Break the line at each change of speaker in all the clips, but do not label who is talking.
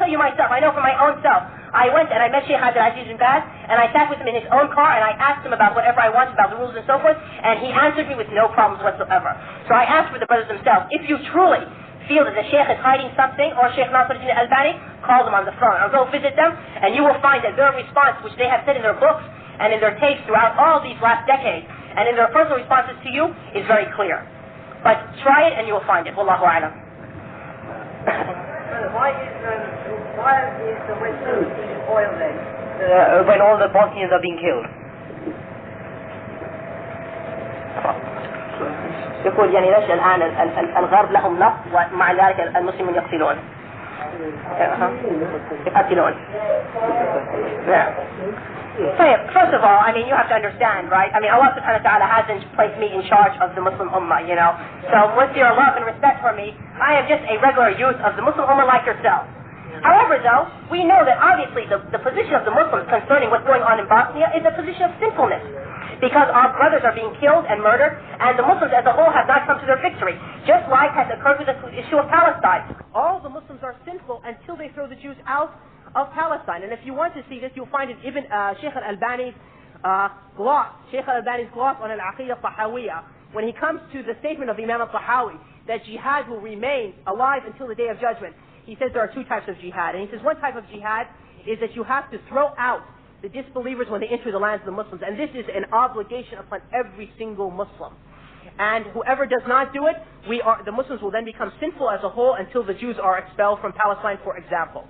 tell you myself, I know for my own self. I went and I met Sheikh Abdul Aziz bin Baz, and I sat with him in his own car, and I asked him about whatever I wanted, about the rules and so forth, and he answered me with no problems whatsoever. So I asked for the brothers themselves, if you truly feel that the Sheikh is hiding something, or Sheikh Nasiruddin al-Albani, call them on the phone, or go visit them, and you will find that their response, which they have said in their books, and in their tapes throughout all these last decades, and in their personal responses to you, is very clear. But try it and you will find it. Wallahu a'lam.
Why is the West using oil then?
When all the Bosnians are being killed. يقول يعني ليش الآن الغرب لهم نفط ومع ذلك المسلمين يقتلون. يقتلون. First of all, I mean, you have to understand, right? I mean, Allah subhanahu wa ta'ala hasn't placed me in charge of the Muslim Ummah, you know. So with your love and respect for me, I am just a regular youth of the Muslim Ummah like yourself. However, though, we know that obviously the position of the Muslims concerning what's going on in Bosnia is a position of sinfulness. Because our brothers are being killed and murdered, and the Muslims as a whole have not come to their victory. Just like has occurred with the issue of Palestine. All the Muslims are sinful until they throw the Jews out of Palestine. And if you want to see this, you'll find it Sheikh al-Albani's gloss, Sheikh al-Albani's gloss on al-Aqidah Tahawiyah, when he comes to the statement of Imam al-Tahawi, that jihad will remain alive until the day of judgment. He says there are two types of jihad. And he says one type of jihad is that you have to throw out the disbelievers when they enter the lands of the Muslims. And this is an obligation upon every single Muslim. And whoever does not do it, the Muslims will then become sinful as a whole until the Jews are expelled from Palestine, for example.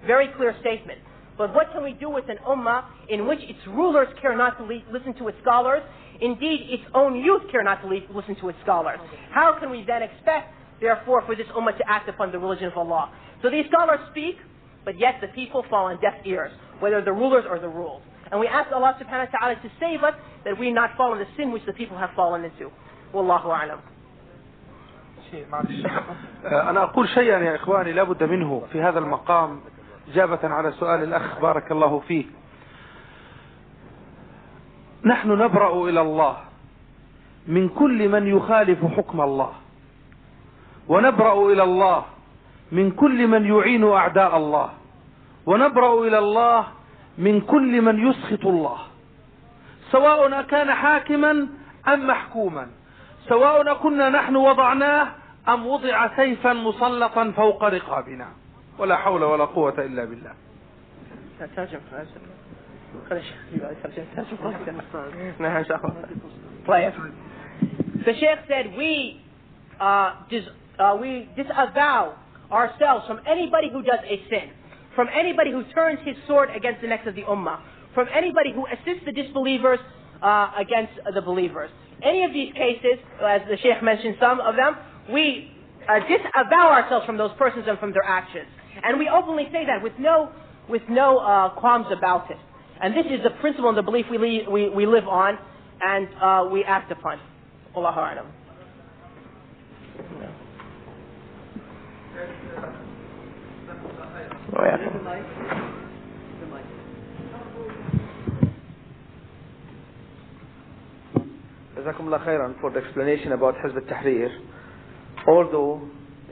Very clear statement. But what can we do with an ummah in which its rulers care not to listen to its scholars? Indeed, its own youth care not to listen to its scholars. How can we then expect, therefore, for this ummah to act upon the religion of Allah? So these scholars speak, but yet the people fall on deaf ears, whether the rulers or the ruled. And we ask Allah subhanahu wa ta'ala to save us, that we not fall in the sin which the people have fallen into. Wallahu a'lam.
أنا أقول شيئا يا إخواني لا بد منه في هذا المقام إجابة على سؤال الأخ بارك الله فيه. نحن نبرأ إلى الله من كل من يخالف حكم الله، ونبرأ إلى الله من كل من يعين أعداء الله، ونبرأ إلى الله من كل من يسخط الله، سواء كان حاكما أم محكوما، سواء كنا نحن وضعناه أم وضع سيفا مسلطا فوق رقابنا، ولا حول ولا قوة إلا بالله.
The Sheikh said we disavow ourselves from anybody who does a sin, from anybody who turns his sword against the necks of the ummah, from anybody who assists the disbelievers against the believers. Any of these cases, as the Sheikh mentioned some of them, we disavow ourselves from those persons and from their actions. And we openly say that with no qualms about it. And this is the principle and the belief we live on and we act upon. Allahu a'lam.
Jazakumullah khairan for the explanation about Hizb-ut-Tahrir. Although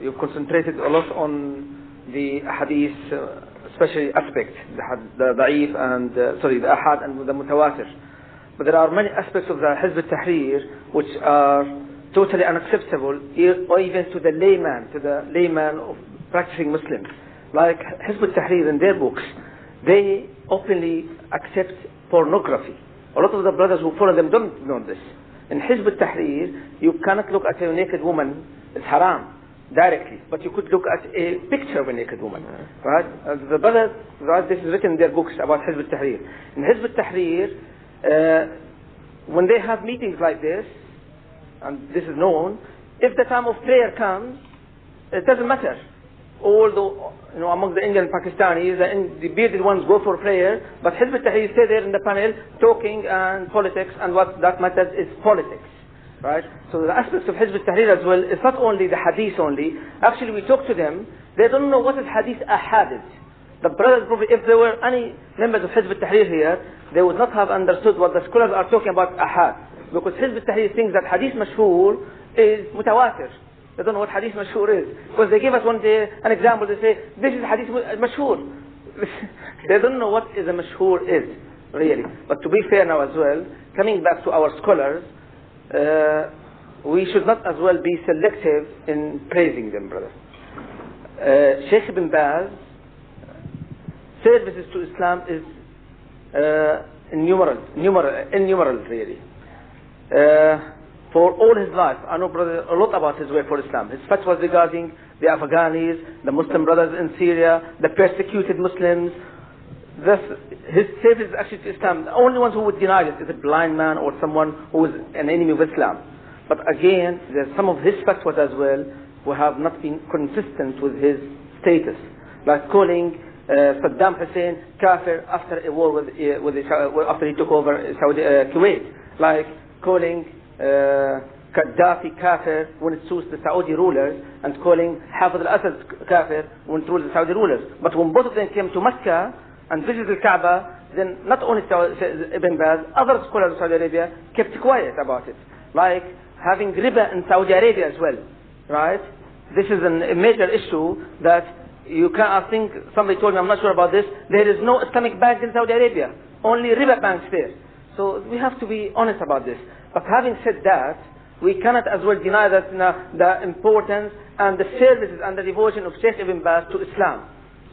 you've concentrated a lot on the hadith, especially aspect, the da'if and the ahad and the mutawatir. But there are many aspects of the Hizb-ut-Tahrir which are totally unacceptable, or even to the layman of practicing Muslims. Like Hizb-ut-Tahrir in their books, they openly accept pornography. A lot of the brothers who follow them don't know this. In Hizb-ut-Tahrir, you cannot look at a naked woman, it's haram, directly, but you could look at a picture of a naked woman, right? The brothers, right, this is written in their books about Hizb-ut-Tahrir. In Hizb-ut-Tahrir, when they have meetings like this, and this is known, if the time of prayer comes, it doesn't matter. Although, among the Indian and Pakistanis, the bearded ones go for prayer, but Hizb-ut-Tahrir stay there in the panel talking and politics, and what that matters is politics. Right? So the aspects of Hizb-ut-Tahrir as well, it's not only the hadith only. Actually, we talk to them, they don't know what is hadith ahadith. The brothers, probably, if there were any members of Hizb-ut-Tahrir here, they would not have understood what the scholars are talking about ahad. Because Hizb-ut-Tahrir thinks that hadith mashhur is mutawatir. They don't know what hadith mashhur is. Because they give us one day an example, they say, this is hadith mashhur. They don't know what is a mashhur is, really. But to be fair now as well, coming back to our scholars, we should not as well be selective in praising them, brother. Sheikh Ibn Baz, services to Islam is innumerable, really. For all his life, I know, brother, a lot about his work for Islam. His fatwas regarding the Afghanis, the Muslim brothers in Syria, the persecuted Muslims. His service actually to Islam. The only ones who would deny it is a blind man or someone who is an enemy of Islam. But again, there's some of his fatwas as well who have not been consistent with his status, like calling Saddam Hussein kafir after a war after he took over Kuwait, like calling Gaddafi kafir when it suits the Saudi rulers, and calling Hafez al-Assad kafir when it rules the Saudi rulers. But when both of them came to Mecca and visited the Kaaba, then not only Ibn Baz, other scholars of Saudi Arabia kept quiet about it, like having riba in Saudi Arabia as well, right? This is a major issue that you can, I think somebody told me, I'm not sure about this, there is no Islamic bank in Saudi Arabia, only riba banks there. So we have to be honest about this. But having said that, we cannot as well deny that the importance and the services and the devotion of Sheikh Ibn Baz to Islam.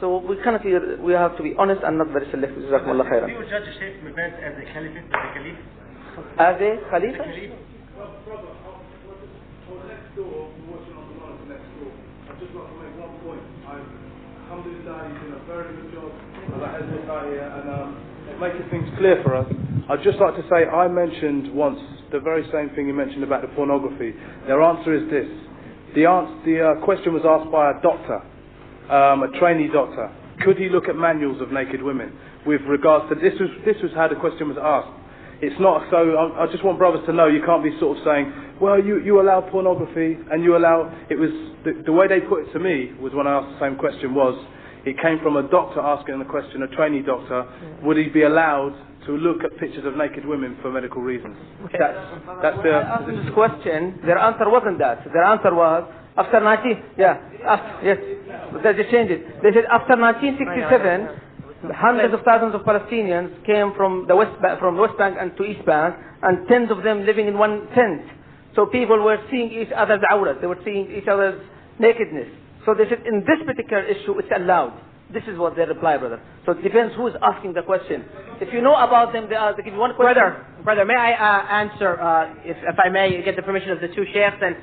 So we cannot be, we have to be honest and not very selective. Jazakumullah khairan.
Do you judge Sheikh Ibn Baz as a caliphate,
as a Khalifa?
Alhamdulillah, he's done a very good job and making things clear for us. I'd just like to say, I mentioned once the very same thing you mentioned about the pornography. Their answer is this. The question was asked by a doctor, a trainee doctor. Could he look at manuals of naked women? With regards to, this was how the question was asked. It's not so, I just want brothers to know, you can't be sort of saying, well, you allow pornography and you allow, it was, the way they put it to me was when I asked the same question was, it came from a doctor asking the question, a trainee doctor, would he be allowed to look at pictures of naked women for medical reasons? That's the...
I asked this question, their answer wasn't that. Their answer was, after 19... yes, they changed it. They said after 1967, hundreds of thousands of Palestinians came from the West Bank and to East Bank, and tens of them living in one tent. So people were seeing each other's auras, they were seeing each other's nakedness. So they said, in this particular issue, it's allowed. This is what they reply, brother. So it depends who is asking the question. If you know about them, they give you one question.
Brother, may I answer, if I may get the permission of the two sheikhs, and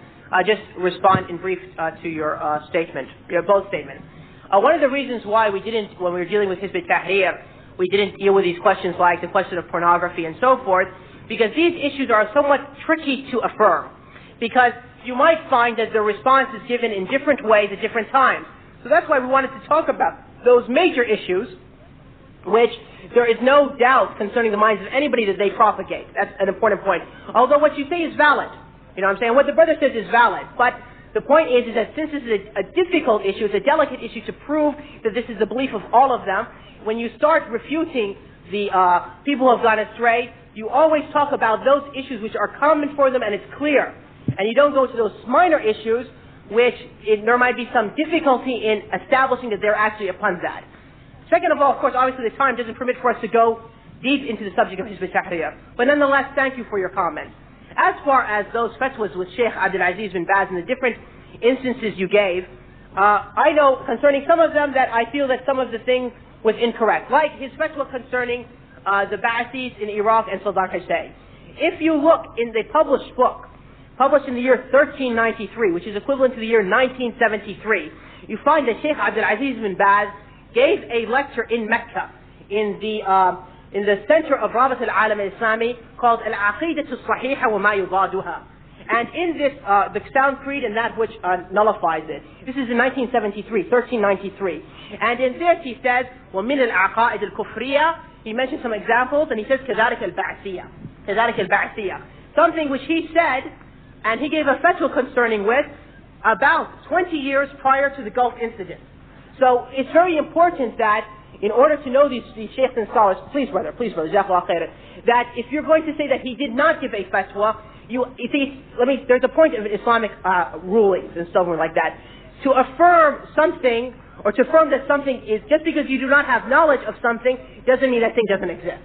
just respond in brief to your statement, your both statements. One of the reasons why we didn't, when we were dealing with Hizb-ut-Tahrir, we didn't deal with these questions like the question of pornography and so forth, because these issues are somewhat tricky to affirm. Because you might find that the response is given in different ways at different times. So that's why we wanted to talk about those major issues, which there is no doubt concerning the minds of anybody that they propagate. That's an important point. Although what you say is valid. You know what I'm saying? What the brother says is valid. But the point is that since this is a difficult issue, it's a delicate issue to prove that this is the belief of all of them, when you start refuting the people who have gone astray, you always talk about those issues which are common for them and it's clear. And you don't go to those minor issues which there might be some difficulty in establishing that they're actually upon that. Second of all, of course, obviously the time doesn't permit for us to go deep into the subject of Hizb-ut-Tahrir. But nonetheless, thank you for your comments. As far as those fatwas with Sheikh Abdul Aziz bin Baz and the different instances you gave, I know concerning some of them that I feel that some of the things was incorrect. Like his fatwa concerning the Ba'athis in Iraq and Saddam Hussein. If you look in the published book, published in the year 1393, which is equivalent to the year 1973, you find that Sheikh Abdul Aziz bin Baz gave a lecture in Mecca, in the center of Rabat al-Alam al-Islami, called Al-Aqidatu Sahiha wa ma yudaduha. And in this, the sound creed and that which nullifies it. This is in 1393. And in this he says, وَمِنَ الْعَقَائِدِ الْكُفْرِيَّةِ, he mentions some examples, and he says, كَذَلِكَ الْبَعْثِيَّةِ. Something which he said, and he gave a fatwa concerning with, about 20 years prior to the Gulf incident. So it's very important that in order to know these sheikhs and scholars, please brother, Jazakallah khairan, that if you're going to say that he did not give a fatwa, you see, there's a point of Islamic rulings and so on like that. To affirm something, or to affirm that something is, just because you do not have knowledge of something, doesn't mean that thing doesn't exist.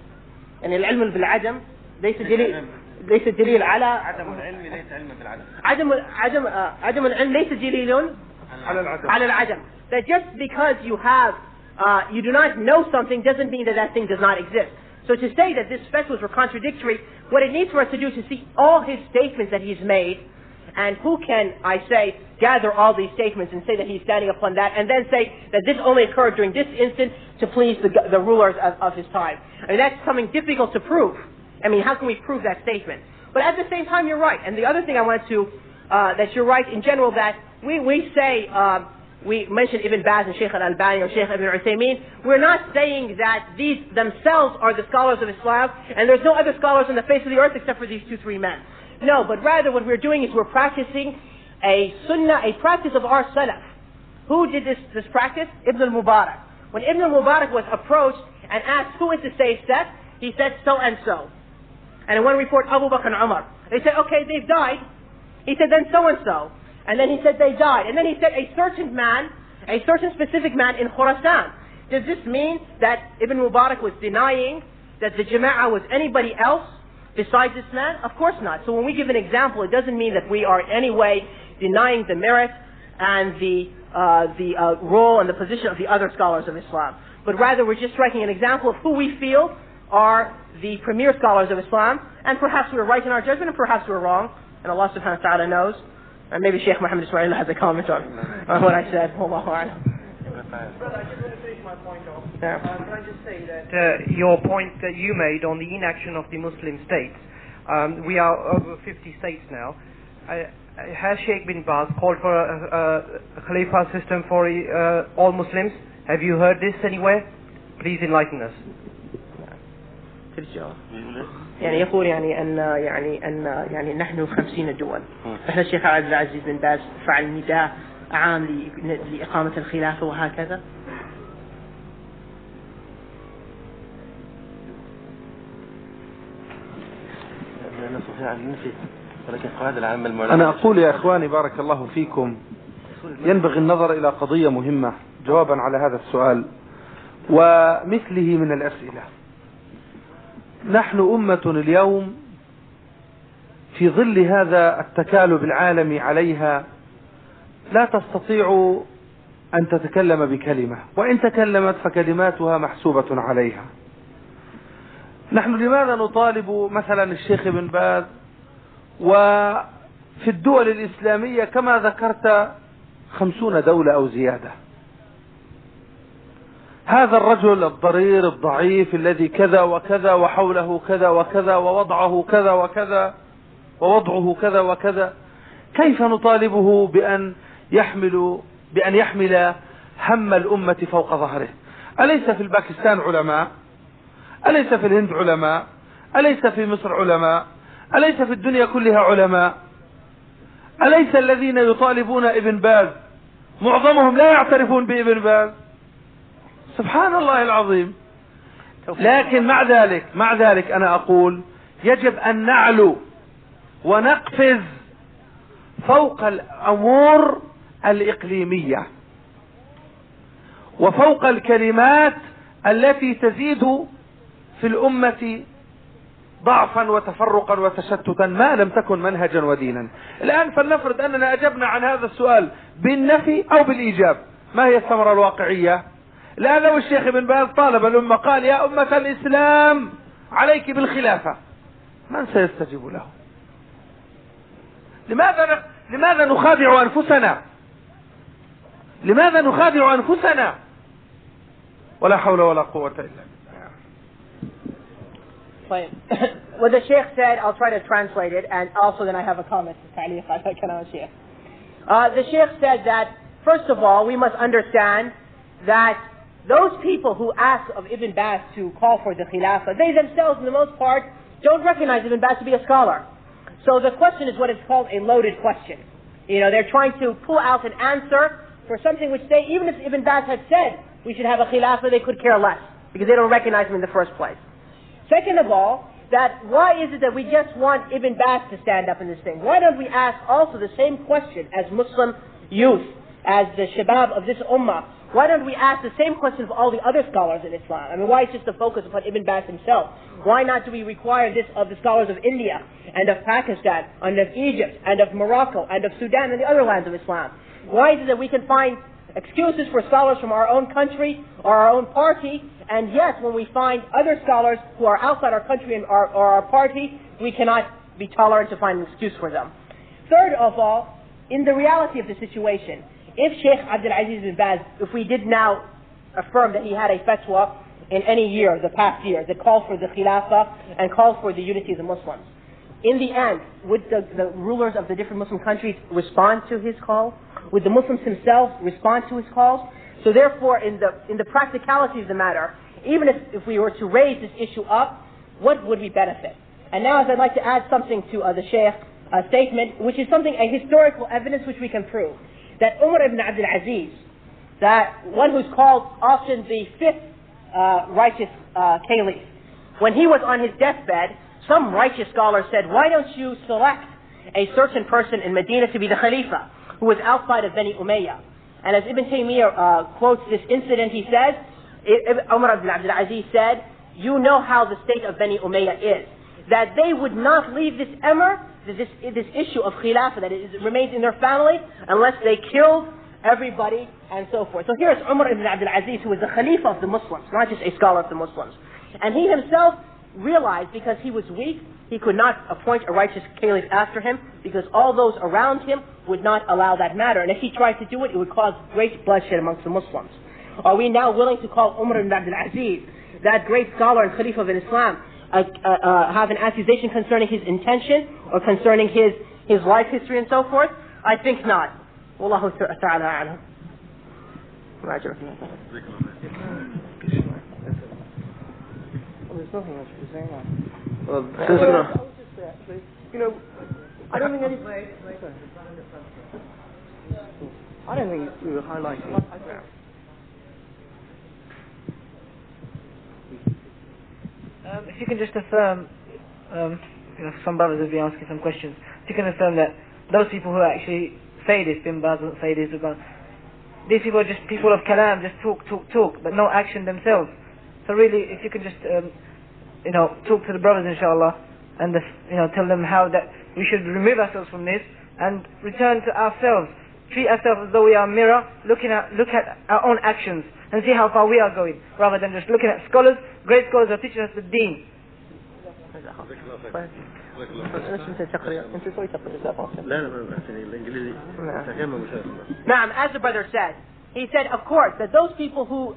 And العلم بالعدم ليس دليل على
عدم العلم ليس علما بالعدم.
عدم العلم ليس دليل على العدم. That just because you have, you do not know something doesn't mean that that thing does not exist. So to say that this fatwas were contradictory, what it needs for us to do is to see all his statements that he's made, and who can, I say, gather all these statements and say that he's standing upon that, and then say that this only occurred during this instant to please the rulers of his time. I mean, that's something difficult to prove. I mean, how can we prove that statement? But at the same time, you're right. And the other thing I want to, that you're right in general, that we say, we mentioned Ibn Baz and Sheikh al-Albani or Sheikh Ibn Uthaymeen. We're not saying that these themselves are the scholars of Islam, and there's no other scholars on the face of the earth except for these 2-3 men. No, but rather what we're doing is we're practicing a sunnah, a practice of our salaf. Who did this practice? Ibn al-Mubarak. When Ibn al-Mubarak was approached and asked who is the safe set, he said so and so. And in one report, Abu Bakr and Umar. They said, okay, they've died. He said, then so and so. And then he said they died. And then he said a certain specific man in Khurasan. Does this mean that Ibn Mubarak was denying that the Jama'ah was anybody else besides this man? Of course not. So when we give an example, it doesn't mean that we are in any way denying the merit and the role and the position of the other scholars of Islam. But rather we're just striking an example of who we feel are the premier scholars of Islam. And perhaps we're right in our judgment and perhaps we're wrong. And Allah subhanahu wa ta'ala knows. And maybe Sheikh Muhammad Isma'il has a comment on what I said. Wallahu a'lam.
Brother, I just want to finish my point off.
Yeah.
Can I just say that your point that you made on the inaction of the Muslim states, we are over 50 states now. Has Sheikh bin Baz called for a Khalifa system for all Muslims? Have you heard this anywhere? Please enlighten us.
يعني يقول أن نحن 50 دول. إحنا الشيخ عبد العزيز بن باز فعل نداء عام لإقامة الخلافة وهكذا.
أنا أقول يا إخواني بارك الله فيكم، ينبغي النظر إلى قضية مهمة جوابا على هذا السؤال ومثله من الأسئلة. نحن أمة اليوم في ظل هذا التكالب العالمي عليها لا تستطيع أن تتكلم بكلمة، وإن تكلمت فكلماتها محسوبة عليها. نحن لماذا نطالب مثلا الشيخ بن باز وفي الدول الإسلامية كما ذكرت 50 دولة أو زيادة؟ هذا الرجل الضرير الضعيف الذي كذا وكذا وحوله كذا وكذا ووضعه كذا وكذا ووضعه كذا وكذا، كيف نطالبه بأن يحمل هم الأمة فوق ظهره؟ أليس في الباكستان علماء؟ أليس في الهند علماء؟ أليس في مصر علماء؟ أليس في الدنيا كلها علماء؟ أليس الذين يطالبون ابن باز معظمهم لا يعترفون بابن باز؟ سبحان الله العظيم. لكن مع ذلك أنا أقول يجب أن نعلو ونقفز فوق الأمور الإقليمية وفوق الكلمات التي تزيد في الأمة ضعفا وتفرقا وتشتتا ما لم تكن منهجا ودينا. الآن فلنفرض أننا أجبنا عن هذا السؤال بالنفي أو بالإيجاب، ما هي الثمرة الواقعية؟ الآن لو الشيخ ابن باز طالب الأمة قال يا أمة الإسلام عليك بالخلافة، من سيستجيب له؟ لماذا نخادع أنفسنا؟ لماذا نخادع أنفسنا؟ ولا حول ولا قوة إلا بالله.
What the Sheikh said, I'll try to translate it, and also then I have a comment. The Sheikh said that, first of all, we must understand that those people who ask of Ibn Baz to call for the Khilafah, they themselves, in the most part, don't recognize Ibn Baz to be a scholar. So the question is what is called a loaded question. You know, they're trying to pull out an answer for something which they, even if Ibn Baz had said we should have a Khilafah, they could care less, because they don't recognize him in the first place. Second of all, that why is it that we just want Ibn Baz to stand up in this thing? Why don't we ask also the same question as Muslim youth, as the shabab of this ummah? Why don't we ask the same question of all the other scholars in Islam? I mean, why is just the focus upon Ibn Baz himself? Why not do we require this of the scholars of India, and of Pakistan, and of Egypt, and of Morocco, and of Sudan, and the other lands of Islam? Why is it that we can find excuses for scholars from our own country or our own party, and yet when we find other scholars who are outside our country and or our party, we cannot be tolerant to find an excuse for them? Third of all, in the reality of the situation, if Sheikh Abdul Aziz bin Baz, if we did now affirm that he had a fatwa in any year, the past year, that called for the Khilafah and called for the unity of the Muslims, in the end, would the rulers of the different Muslim countries respond to his call? Would the Muslims themselves respond to his calls? So therefore, in the practicality of the matter, even if we were to raise this issue up, what would we benefit? And now I'd like to add something to the Sheikh's statement, which is something, a historical evidence which we can prove. That Umar ibn Abdul Aziz, that one who's called often the fifth righteous caliph, when he was on his deathbed, some righteous scholars said, why don't you select a certain person in Medina to be the Khalifa, who was outside of Bani Umayyah? And as Ibn Taymiyyah quotes this incident, he says, Umar ibn Abdul Aziz said, you know how the state of Bani Umayyah is, that they would not leave this emir, this issue of Khilafah, that it remains in their family, unless they killed everybody and so forth. So here's Umar ibn Abdul Aziz, who was the Khalifa of the Muslims, not just a scholar of the Muslims. And he himself realized, because he was weak, he could not appoint a righteous caliph after him, because all those around him would not allow that matter. And if he tried to do it, it would cause great bloodshed amongst the Muslims. Are we now willing to call Umar ibn Abdul Aziz, that great scholar and Khalifa of Islam, have an accusation concerning his intention or concerning his life history and so forth? I think not. Wallahu ta'ala a'lam.
There's nothing else to say now.
Well,
you know, I don't think any... I don't think we were highlighting... if you can just affirm, some brothers will be asking some questions. If you can affirm that those people who actually say this, Bin Baz doesn't say this, these people are just people of kalam, just talk, but no action themselves. So really, if you can just, talk to the brothers, inshallah, and tell them how that we should remove ourselves from this and return to ourselves, treat ourselves as though we are a mirror, look at our own actions and see how far we are going, rather than just looking at scholars. Great scholars are teaching us the deen.
As the brother said, he said, of course, that those people who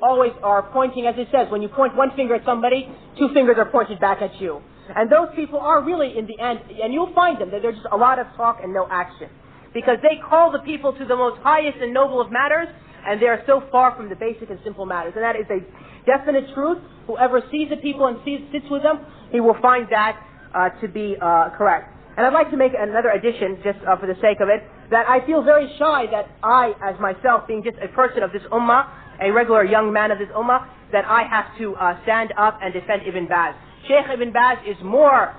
always are pointing, as it says, when you point one finger at somebody, two fingers are pointed back at you. And those people are really, in the end, and you'll find them, that there's just a lot of talk and no action. Because they call the people to the most highest and noble of matters, and they are so far from the basic and simple matters. And that is a definite truth. Whoever sees the people and sits with them, he will find that to be correct. And I'd like to make another addition, just for the sake of it, that I feel very shy that I, as myself, being just a person of this ummah, a regular young man of this ummah, that I have to stand up and defend Ibn Baz. Sheikh Ibn Baz is more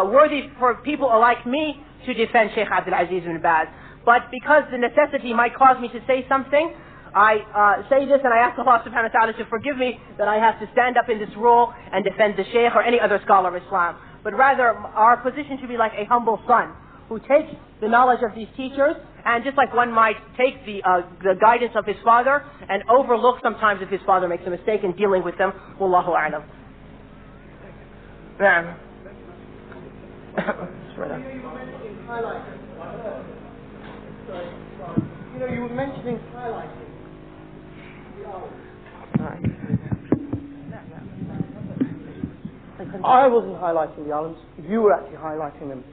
worthy for people like me to defend Sheikh Abdul Aziz ibn Baz. But because the necessity might cause me to say something, I say this, and I ask Allah subhanahu wa ta'ala to forgive me that I have to stand up in this role and defend the Shaykh or any other scholar of Islam. But rather, our position should be like a humble son who takes the knowledge of these teachers, and just like one might take the guidance of his father and overlook sometimes if his father makes a mistake in dealing with them. Wallahu a'lam.
You were mentioning highlighting. I wasn't highlighting the islands. You were actually highlighting them.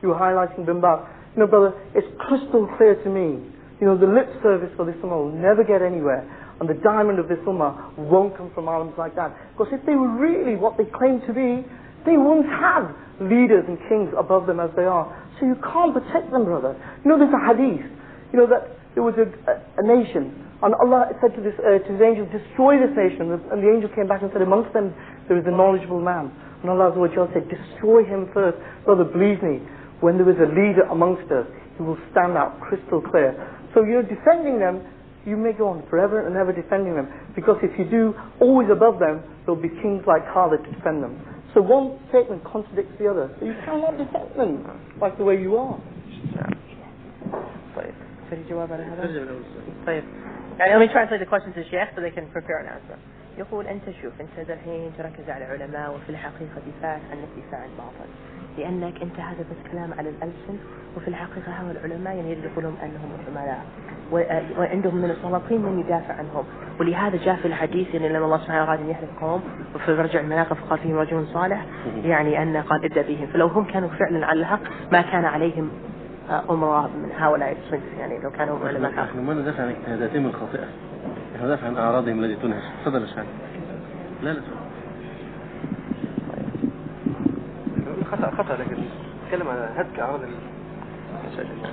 You were highlighting Bin Baz. Brother, it's crystal clear to me. The lip service for this ummah will never get anywhere, and the diamond of this ummah won't come from islands like that. Because if they were really what they claim to be, they wouldn't have leaders and kings above them as they are. So you can't protect them, brother. There's a hadith, that there was a nation
And Allah said to his angel, destroy this nation. And the angel came back and said, amongst them there is a knowledgeable man. And Allah said, destroy him first. Brother, believe me, when there is a leader amongst us, he will stand out crystal clear. So you're defending them, you may go on forever and ever defending them. Because if you do, always above them, there'll be kings like Khalid to defend them. So one statement contradicts the other. So you cannot defend them like the way you are.
يعني let me translate the question to Sheikh so they can prepare an answer. يقول أنت شوف أنت الحين تركز على العلماء وفي الحقيقة دفاع عن الدفاع الباطل لأنك أنت هذا بس كلام على الألسن وفي الحقيقة هؤلاء العلماء يعني يقولون أنهم عملاء وعندهم من السلاطين من يدافع عنهم ولهذا جاء في الحديث يعني لما الله سبحانه وتعالى يحلف قوم وفي رجع المناقب قال فيهم رجل صالح يعني أن قال ابدأ بهم فلو هم كانوا فعلا على الحق ما كان عليهم أمراء من هؤلاء الصنف يعني لو كانوا علماء حق.
نحن ما ندافع عن اجتهاداتهم الخاطئة، نحن ندافع عن أعراضهم التي تنهش. تفضل يا شيخ. لا خطأ لكن نتكلم عن هتك أعراض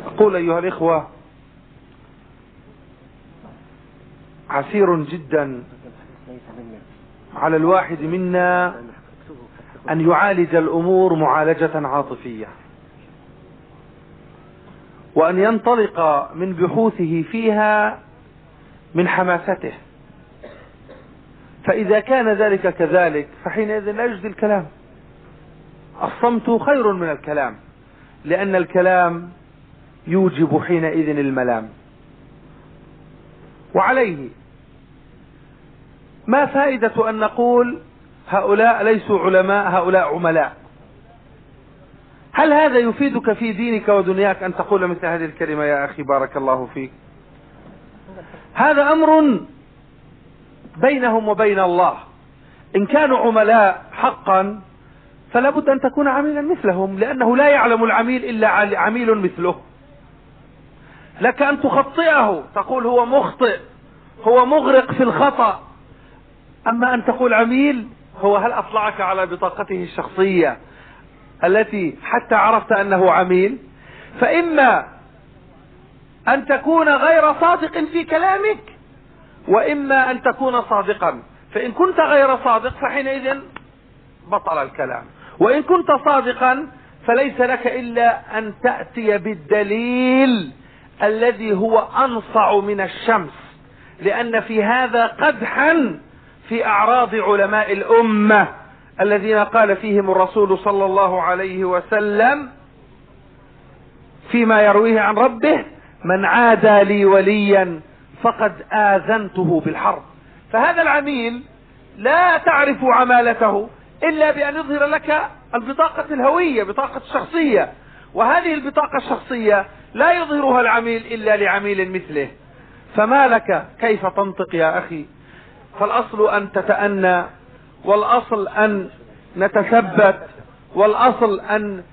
أقول أيها الإخوة عسير جدا على الواحد منا أن يعالج الأمور معالجة عاطفية وأن ينطلق من بحوثه فيها من حماسته، فإذا كان ذلك كذلك فحينئذ لا يجدي الكلام. الصمت خير من الكلام لأن الكلام يوجب حينئذ الملام. وعليه ما فائدة أن نقول هؤلاء ليسوا علماء هؤلاء عملاء؟ هل هذا يفيدك في دينك ودنياك أن تقول مثل هذه الكلمة يا أخي بارك الله فيك؟ هذا أمر بينهم وبين الله. إن كانوا عملاء حقا فلا بد أن تكون عميلا مثلهم لأنه لا يعلم العميل إلا عميل مثله. لك أن تخطئه تقول هو مخطئ هو مغرق في الخطأ، أما أن تقول عميل هو هل أطلعك على بطاقته الشخصية التي حتى عرفت أنه عميل؟ فإما أن تكون غير صادق في كلامك وإما أن تكون صادقا، فإن كنت غير صادق فحينئذ بطل الكلام، وإن كنت صادقا فليس لك إلا أن تأتي بالدليل الذي هو أنصع من الشمس، لأن في هذا قدحا في أعراض علماء الأمة الذين قال فيهم الرسول صلى الله عليه وسلم فيما يرويه عن ربه من عادى لي وليا فقد آذنته بالحرب. فهذا العميل لا تعرف عمالته إلا بأن يظهر لك البطاقة الهوية بطاقة الشخصية، وهذه البطاقة الشخصية لا يظهرها العميل إلا لعميل مثله. فما لك كيف تنطق يا أخي؟ فالأصل أن تتأنى، والأصل أن نتثبت، والأصل أن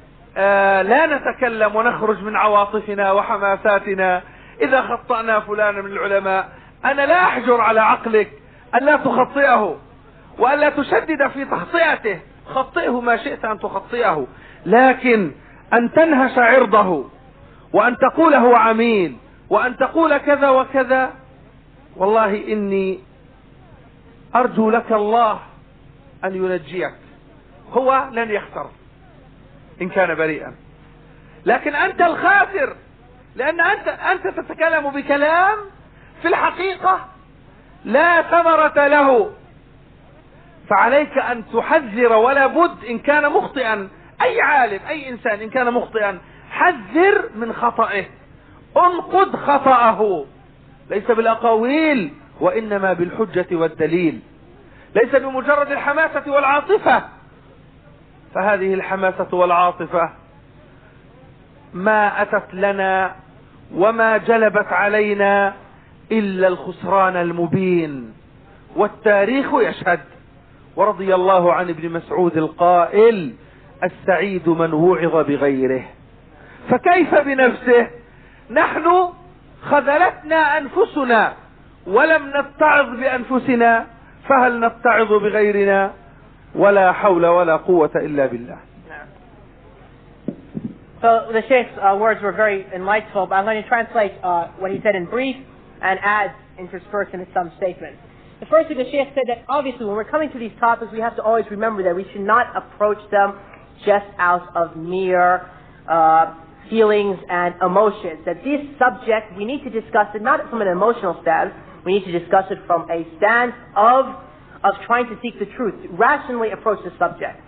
لا نتكلم ونخرج من عواطفنا وحماساتنا. إذا خطأنا فلانا من العلماء أنا لا أحجر على عقلك أن لا تخطئه وأن لا تشدد في تخطئته، خطئه ما شئت أن تخطئه، لكن أن تنهش عرضه وأن تقوله عميل وأن تقول كذا وكذا، والله إني أرجو لك الله أن ينجيك. هو لن يخسر إن كان بريئا، لكن أنت الخاسر، لأن أنت تتكلم بكلام في الحقيقة لا ثمرة له. فعليك أن تحذر، ولا بد إن كان مخطئا أي عالم أي إنسان إن كان مخطئا حذر من خطئه، انقد خطأه ليس بالأقاويل وإنما بالحجة والدليل، ليس بمجرد الحماسة والعاطفة. فهذه الحماسة والعاطفة ما أتت لنا وما جلبت علينا إلا الخسران المبين، والتاريخ يشهد. ورضي الله عن ابن مسعود القائل السعيد من وعظ بغيره. فكيف بنفسه؟ نحن خذلتنا أنفسنا ولم نتعظ بأنفسنا، فهل نتعظ بغيرنا؟ ولا حول ولا قوة إلا بالله.
So the Sheikh's words were very enlightful, but I'm going to translate what he said in brief and add interspersed in some statements. The first thing the Shaykh said, that obviously when we're coming to these topics, we have to always remember that we should not approach them just out of mere feelings and emotions. That this subject, we need to discuss it not from an emotional stance, we need to discuss it from a stance of trying to seek the truth, rationally approach the subject.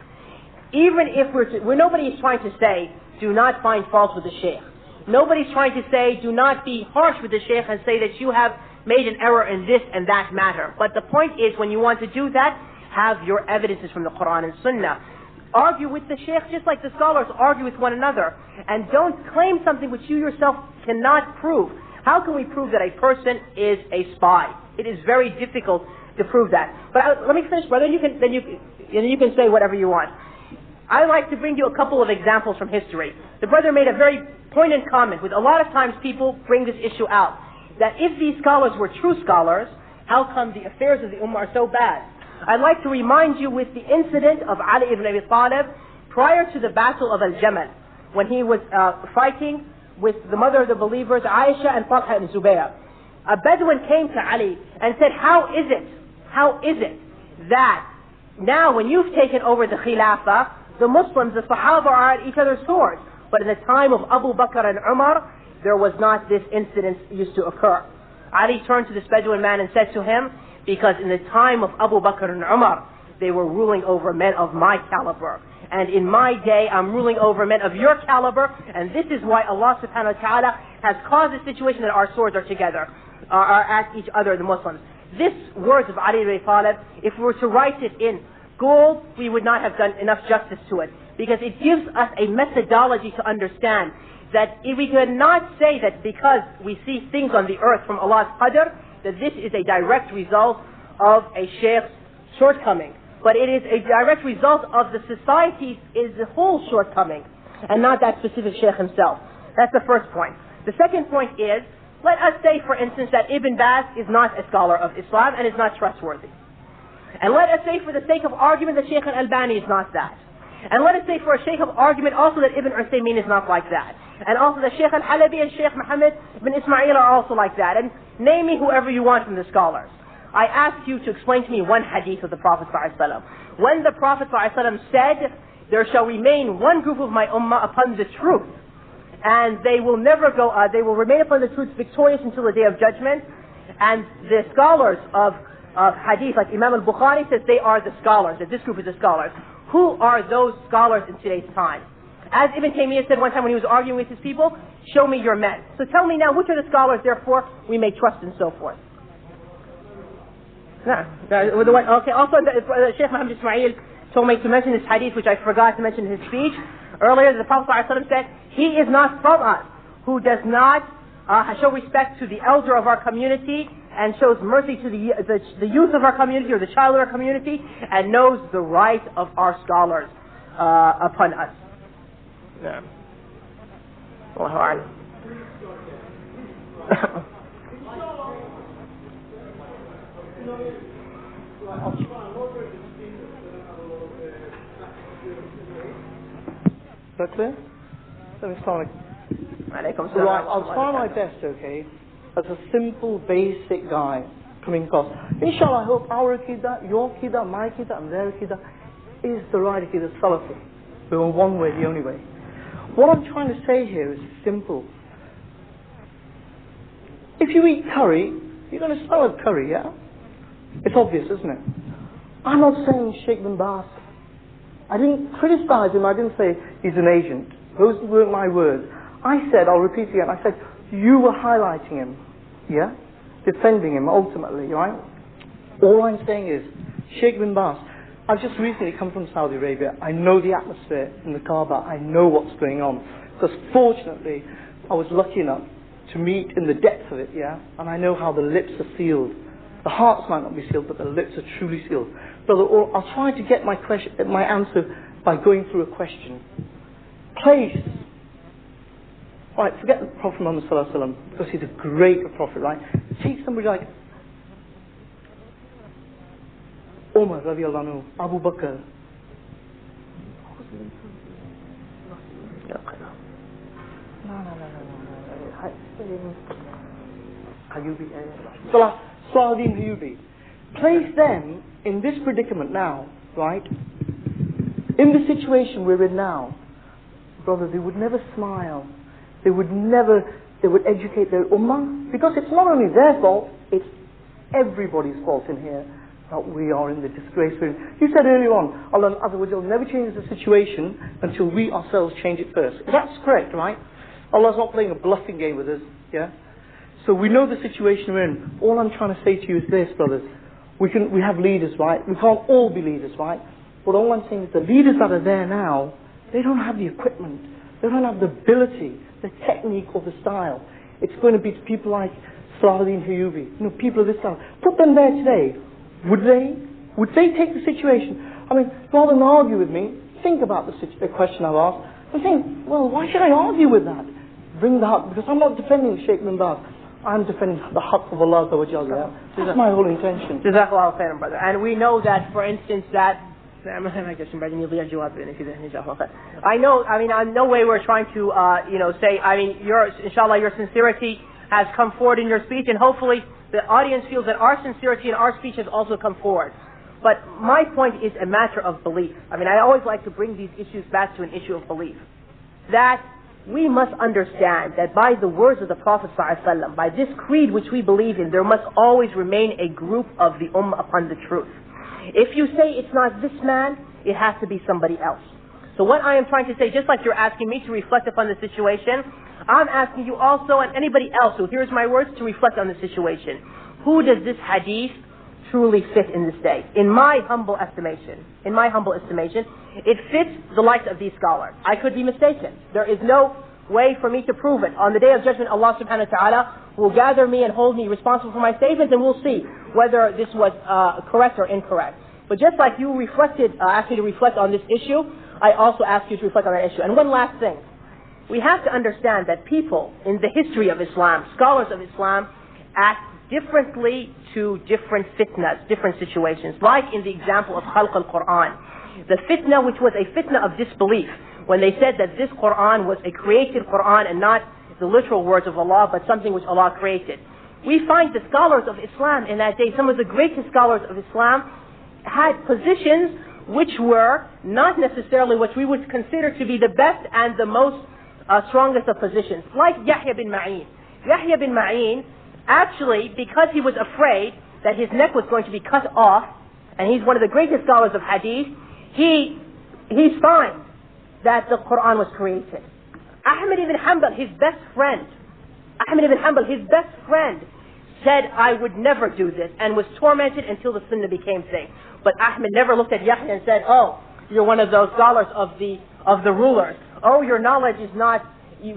Even if nobody is trying to say, do not find fault with the Shaykh. Nobody's trying to say, do not be harsh with the Shaykh and say that you have made an error in this and that matter. But the point is, when you want to do that, have your evidences from the Qur'an and Sunnah. Argue with the Shaykh just like the scholars argue with one another. And don't claim something which you yourself cannot prove. How can we prove that a person is a spy? It is very difficult to prove that. But let me finish, brother, then you can say whatever you want. I'd like to bring you a couple of examples from history. The brother made a very poignant comment, with a lot of times people bring this issue out, that if these scholars were true scholars, how come the affairs of the Ummah are so bad? I'd like to remind you with the incident of Ali ibn Abi Talib prior to the battle of Al-Jamal, when he was fighting with the mother of the believers, Aisha and Talha and Zubayr. A Bedouin came to Ali and said, how is it that now when you've taken over the Khilafah, the Muslims, the Sahaba are at each other's swords, but in the time of Abu Bakr and Umar, there was not this incident used to occur. Ali turned to this Bedouin man and said to him, because in the time of Abu Bakr and Umar, they were ruling over men of my caliber. And in my day, I'm ruling over men of your caliber, and this is why Allah subhanahu wa ta'ala has caused the situation that our swords are together, are at each other, the Muslims. This words of Ali ibn Abi Talib, if we were to write it in gold, we would not have done enough justice to it. Because it gives us a methodology to understand that if we cannot say that because we see things on the earth from Allah's qadr, that this is a direct result of a shaykh's shortcoming. But it is a direct result of the society is the whole shortcoming, and not that specific shaykh himself. That's the first point. The second point is, let us say for instance that Ibn Baz is not a scholar of Islam and is not trustworthy. And let us say for the sake of argument that Shaykh al-Albani is not that. And let us say for a sake of argument also that Ibn Uthaymeen is not like that. And also that Shaykh al-Halabi and Shaykh Muhammad Isma'il are also like that. And name me whoever you want from the scholars. I ask you to explain to me one hadith of the Prophet ﷺ. When the Prophet ﷺ said, there shall remain one group of my ummah upon the truth, and they will never go, they will remain upon the truth victorious until the day of judgment. And the scholars of hadith, like Imam al-Bukhari says, they are the scholars, that this group is the scholars. Who are those scholars in today's time? As Ibn Taymiyyah said one time when he was arguing with his people, show me your men. So tell me now, which are the scholars, therefore we may trust and so forth. Okay, also Shaykh Muhammad Isma'il told me to mention this hadith, which I forgot to mention in his speech earlier. The Prophet ﷺ said, he is not from us who does not show respect to the elder of our community and shows mercy to the youth of our community or the child of our community and knows the right of our scholars upon us. Yeah. Allahu a'lam.
Is that clear? Let me start. Right, I'll try my best, okay, as a simple, basic guy coming across. Inshallah, I hope our Aqidah, your Aqidah, my Aqidah, and their Aqidah is the right Aqidah, Salafi. We're one way, the only way. What I'm trying to say here is simple. If you eat curry, you're going to smell of curry, yeah? It's obvious, isn't it? I'm not saying Sheikh bin Baz. I didn't criticize him, I didn't say he's an agent. Those weren't my words. I said, I'll repeat again, I said, you were highlighting him, yeah? Defending him ultimately, right? All I'm saying is, Sheikh bin Baz, I've just recently come from Saudi Arabia. I know the atmosphere in the Kaaba. I know what's going on. Because fortunately, I was lucky enough to meet in the depth of it, yeah? And I know how the lips are sealed. The hearts might not be sealed, but the lips are truly sealed. Brother, I'll try to get my answer by going through a question. Place. Right, forget the Prophet Muhammad Sallallahu Alaihi Wasallam, because he's a great prophet, right? Take somebody like Umar radiallahu anhu, Abu Bakr. Salahuddin Ayyubi. Place them in this predicament now, right? In the situation we're in now, brother, they would never smile. They would educate their ummah, because it's not only their fault, it's everybody's fault in here that we are in the disgrace. You said earlier on, Allah Azza wa Jalla never changes the situation until we ourselves change it first. That's correct, right? Allah's not playing a bluffing game with us, yeah? So we know the situation we're in. All I'm trying to say to you is this, brothers. We have leaders, right? We can't all be leaders, right? But all I'm saying is the leaders that are there now, they don't have the equipment. They don't have the ability, the technique or the style. It's going to be people like Salahuddin Ayyubi, people of this style. Put them there today. Would they take the situation? I mean, rather than argue with me, think about the question I've asked and think, well, why should I argue with that? Bring the haqq, because I'm not defending Shaykh bin Baz. I'm defending the haqq of Allah. That's my whole intention.
Jazakallah khairan, brother. And we know that, for instance, that I know, in no way we're trying to, say, inshallah, your sincerity has come forward in your speech, and hopefully the audience feels that our sincerity and our speech has also come forward. But my point is a matter of belief. I always like to bring these issues back to an issue of belief. That we must understand that by the words of the Prophet ﷺ, by this creed which we believe in, there must always remain a group of the ummah upon the truth. If you say it's not this man, it has to be somebody else. So what I am trying to say, just like you're asking me to reflect upon the situation, I'm asking you also and anybody else who hears my words to reflect on the situation. Who does this hadith truly fit in this day? In my humble estimation, it fits the likes of these scholars. I could be mistaken. There is no way for me to prove it. On the day of judgment, Allah subhanahu wa ta'ala will gather me and hold me responsible for my statements, and we'll see whether this was correct or incorrect. But just like you asked me to reflect on this issue, I also ask you to reflect on that issue. And one last thing. We have to understand that people in the history of Islam, scholars of Islam, act differently to different fitnas, different situations. Like in the example of Khalq al-Qur'an. The fitna which was a fitna of disbelief, when they said that this Qur'an was a created Qur'an and not the literal words of Allah, but something which Allah created. We find the scholars of Islam in that day, some of the greatest scholars of Islam, had positions which were not necessarily what we would consider to be the best and the most strongest of positions. Like Yahya bin Ma'in. Yahya bin Ma'in, actually, because he was afraid that his neck was going to be cut off, and he's one of the greatest scholars of hadith, he signed that the Qur'an was created. Ahmad ibn Hanbal, his best friend, said, I would never do this, and was tormented until the sunnah became thing. But Ahmad never looked at Yahya and said, oh, you're one of those scholars of the rulers. Oh, your knowledge is not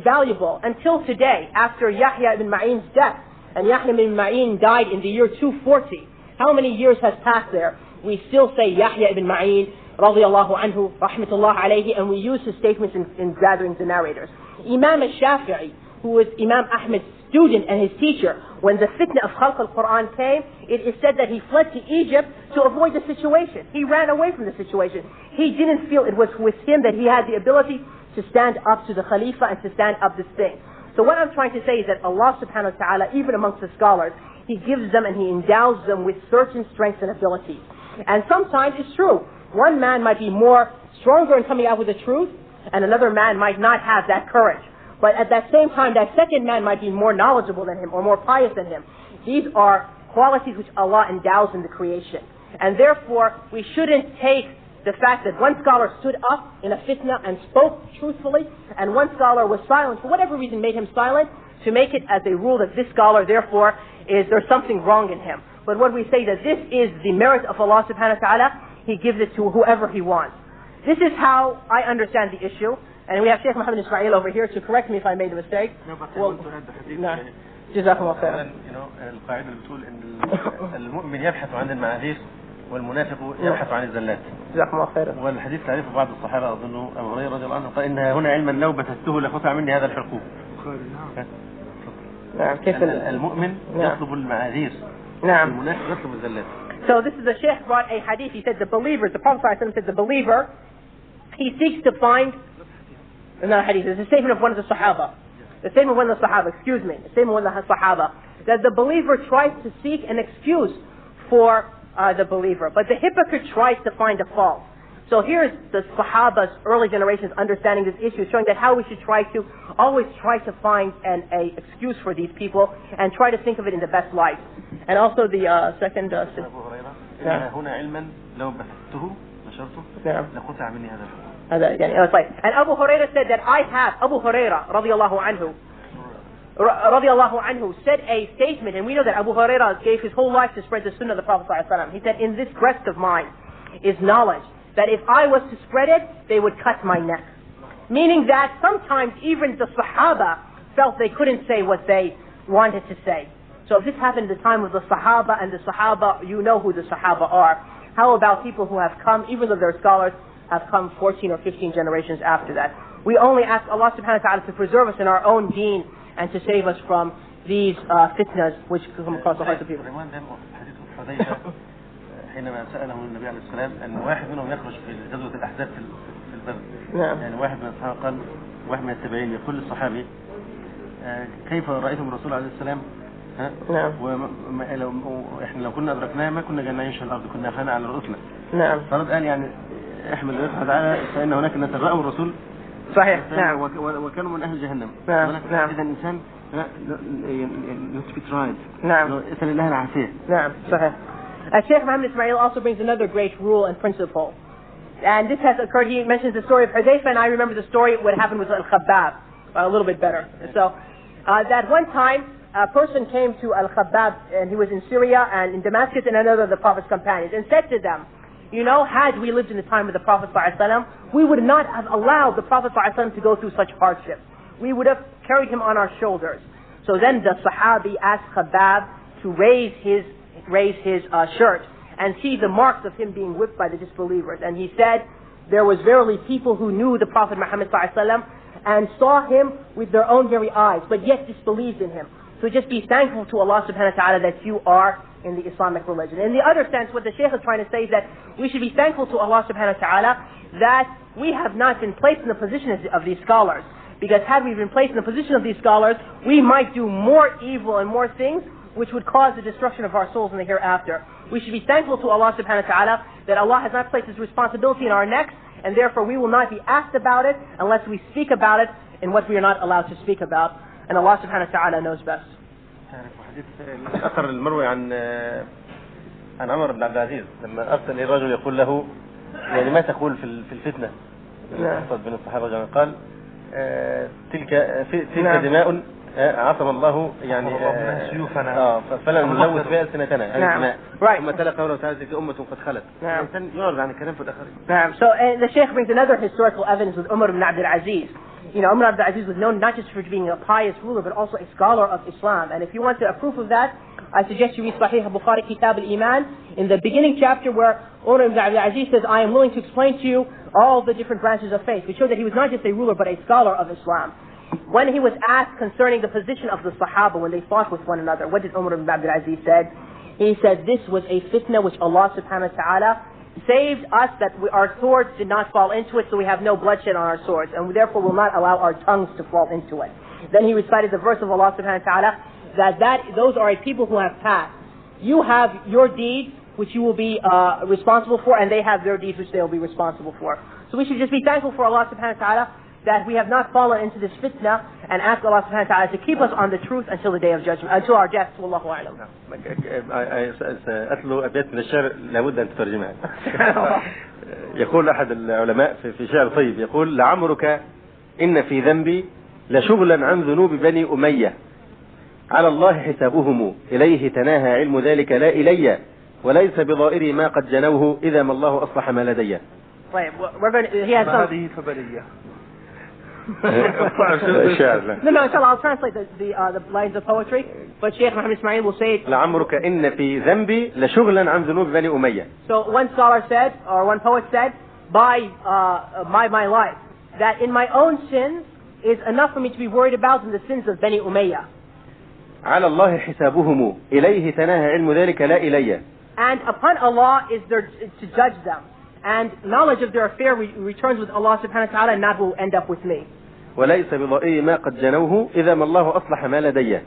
valuable. Until today, after Yahya ibn Ma'in's death, and Yahya ibn Ma'in died in the year 240, how many years has passed there? We still say Yahya ibn Ma'in, radiyallahu anhu, rahmatullah alayhi, and we use his statements in gatherings and narrators. Imam al-Shafi'i, who was Imam Ahmad's student and his teacher, when the fitna of Khalq al-Quran came, it is said that he fled to Egypt to avoid the situation. He ran away from the situation. He didn't feel it was with him that he had the ability to stand up to the Khalifa and to stand up this thing. So what I'm trying to say is that Allah subhanahu wa ta'ala, even amongst the scholars, He gives them and He endows them with certain strengths and abilities. And sometimes it's true. One man might be more stronger in coming out with the truth, and another man might not have that courage. But at that same time, that second man might be more knowledgeable than him or more pious than him. These are qualities which Allah endows in the creation. And therefore, we shouldn't take the fact that one scholar stood up in a fitna and spoke truthfully, and one scholar was silent, for whatever reason made him silent, to make it as a rule that this scholar, therefore, there's something wrong in him. But when we say that this is the merit of Allah subhanahu wa ta'ala, He gives it to whoever He wants. This is how I understand the issue. And we have Shaykh Muhammad Isma'il over here to correct me if I made a mistake.
No, but I want to add the hadith.
No. جزاكم الله خيرا.
القاعدة اللي بتقول إن المؤمن يبحث عن المعاذير والمنافق يبحث عن الزلات.
جزاكم الله خيرا.
والحديث تعرفه بعض الصحابة أظنه أبو هريرة رضي الله عنه قال إن هنا علما لو بثثته لقطع مني هذا الحلقوم.
نعم. كيف
المؤمن يطلب المعاذير.
نعم.
المنافق يطلب الزلات.
So this is a Shaykh brought a hadith. He said the believer, the Prophet ﷺ said the believer, he seeks to find another hadith. It's a statement of one of the Sahaba. The statement of one of the Sahaba, excuse me. The statement of one of the Sahaba. that the believer tries to seek an excuse for the believer, but the hypocrite tries to find a fault. So here's the Sahaba's early generations understanding this issue, showing that how we should always try to find an excuse for these people and try to think of it in the best light. And also the second. And Abu Huraira said that Abu Huraira radiallahu anhu said a statement, and we know that Abu Huraira gave his whole life to spread the sunnah of the Prophet ﷺ. He said, in this breast of mine is knowledge, that if I was to spread it, they would cut my neck. Meaning that sometimes even the Sahaba felt they couldn't say what they wanted to say. So if this happened at the time of the Sahaba, and the Sahaba, you know who the Sahaba are. How about people who have come, even though they're scholars, have come 14 or 15 generations after that? We only ask Allah subhanahu wa ta'ala to preserve us in our own deen and to save us from these fitnas which come across the hearts of people.
حينما سأله النبي عليه السلام أن واحد منهم يخرج في غزوة الأحزاب في البر. يعني واحد من الصحابة قال، واحد من التابعين يقول للصحابي كيف رأيتم الرسول عليه السلام؟ نعم. وإحنا لو كنا أدركناه ما كنا جانا نعيش في الأرض، كنا أخذنا على رؤوسنا. نعم. فرد قال يعني احمد الله سبحانه وتعالى فإن هناك ناس رأوا الرسول. صحيح. نعم. وكانوا من أهل جهنم. نعم. نعم. إذا الإنسان not to be tried. نعم. اسأل الله العافية. نعم. صحيح.
Sheikh Muhammad Isma'il also brings another great rule and principle. And this has occurred, he mentions the story of Hudayfa, and I remember the story, what happened with al-Khabbab, a little bit better. So, that one time, a person came to al-Khabbab, and he was in Syria and in Damascus, and another of the Prophet's companions, and said to them, you know, had we lived in the time of the Prophet ﷺ, we would not have allowed the Prophet ﷺ to go through such hardship. We would have carried him on our shoulders. So then the Sahabi asked Khabbab to raise his shirt and see the marks of him being whipped by the disbelievers. And he said, there was verily people who knew the Prophet Muhammad ﷺ and saw him with their own very eyes, but yet disbelieved in him. So just be thankful to Allah subhanahu wa ta'ala that you are in the Islamic religion. In the other sense, what the Shaykh is trying to say is that we should be thankful to Allah subhanahu wa ta'ala that we have not been placed in the position of these scholars. Because had we been placed in the position of these scholars, we might do more evil and more things which would cause the destruction of our souls in the hereafter. We should be thankful to Allah subhanahu wa ta'ala that Allah has not placed His responsibility in our necks, and therefore we will not be asked about it unless we speak about it in what we are not allowed to speak about. And Allah subhanahu wa ta'ala knows best.
أثر المروي عن عمر بن عبد العزيز لما أرسل الرجل يقول له يعني ما تقول في الفتنة بين الصحابة جميعا قال تلك دماء عصم الله يعني سيوفنا فلا نلوث بها ألسنتنا الدماء ثم تلا قوله تعالى تلك أمة قد خلت الإنسان يعرض عن الكلام في الآخرين.
So the Shaykh brings another historical evidence with Umar ibn Abd al-Aziz. You know, Umar ibn Abd al-Aziz was known not just for being a pious ruler, but also a scholar of Islam. And if you want a proof of that, I suggest you read Sahih Bukhari Kitab al-Iman in the beginning chapter where Umar ibn Abd al-Aziz says, I am willing to explain to you all the different branches of faith. We show that he was not just a ruler, but a scholar of Islam. When he was asked concerning the position of the Sahaba when they fought with one another, what did Umar ibn Abd al-Aziz said? He said, this was a fitna which Allah subhanahu wa ta'ala saved us, that our swords did not fall into it, so we have no bloodshed on our swords, and we therefore will not allow our tongues to fall into it. Then he recited the verse of Allah subhanahu wa ta'ala, that those are a people who have passed. You have your deeds which you will be responsible for, and they have their deeds which they will be responsible for. So we should just be thankful for Allah subhanahu wa ta'ala that we have not fallen into this fitna, and ask Allah subhanahu wa ta'ala to keep us on the truth until the day of judgment, until our death. Wallahu a'lam.
أتلو أبيات من الشعر لابد أن تترجمها. يقول أحد العلماء في شعر طيب يقول لعمرك إن في ذنبي لشغلا عن ذنوب بني أمية على الله حسابهم إليه تناهى علم ذلك لا إلي وليس بضائري ما قد جنوه إذا ما الله أصلح ما لدي.
Right, he has some. No, inshallah, I'll translate the lines of poetry, but Shaykh Muhammad Isma'il will say it.
لعمرك إن في ذنبي لشغلا عن ذنوب بني أمية.
So one scholar said, or one poet said, by my life, that in my own sins is enough for me to be worried about than the sins of Bani Umayyah.
على الله حسابهم إليه تناهى علم ذلك لا إلي.
And upon Allah is there to judge them, and knowledge of their affair returns with Allah subhanahu wa ta'ala, and not will end up with me.
وليس بضائري ما قد جنوه إذا ما الله أصلح ما لدي.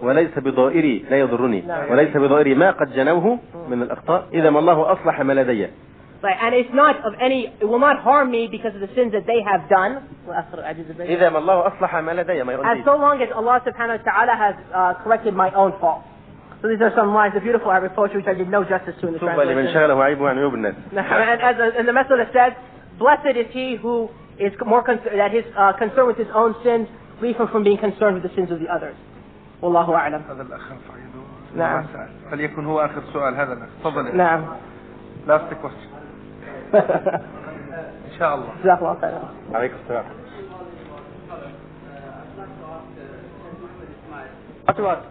وليس بضائري لا يضرني وليس بضائري ما قد جنوه من الأخطاء إذا ما الله أصلح ما لدي.
Right, and it's not of any, it will not harm me because of the sins that they have done.
إذا ما الله أصلح ما لدي ما
As so long as Allah subhanahu wa ta'ala has corrected my own fault. So these are some lines of beautiful Arabic poetry which I did no justice to in the translation. And as in the Masala says, blessed is he who is more that his concern with his own sins leave him from being concerned with the sins of the others. والله أعلم.
هذا الأخ رفعيده.
نعم.
فليكن هو آخر سؤال هذا الأخ. تفضل.
نعم.
Last question. إن شاء الله.
جزاك الله خيرا.
عليكم السلام.
What?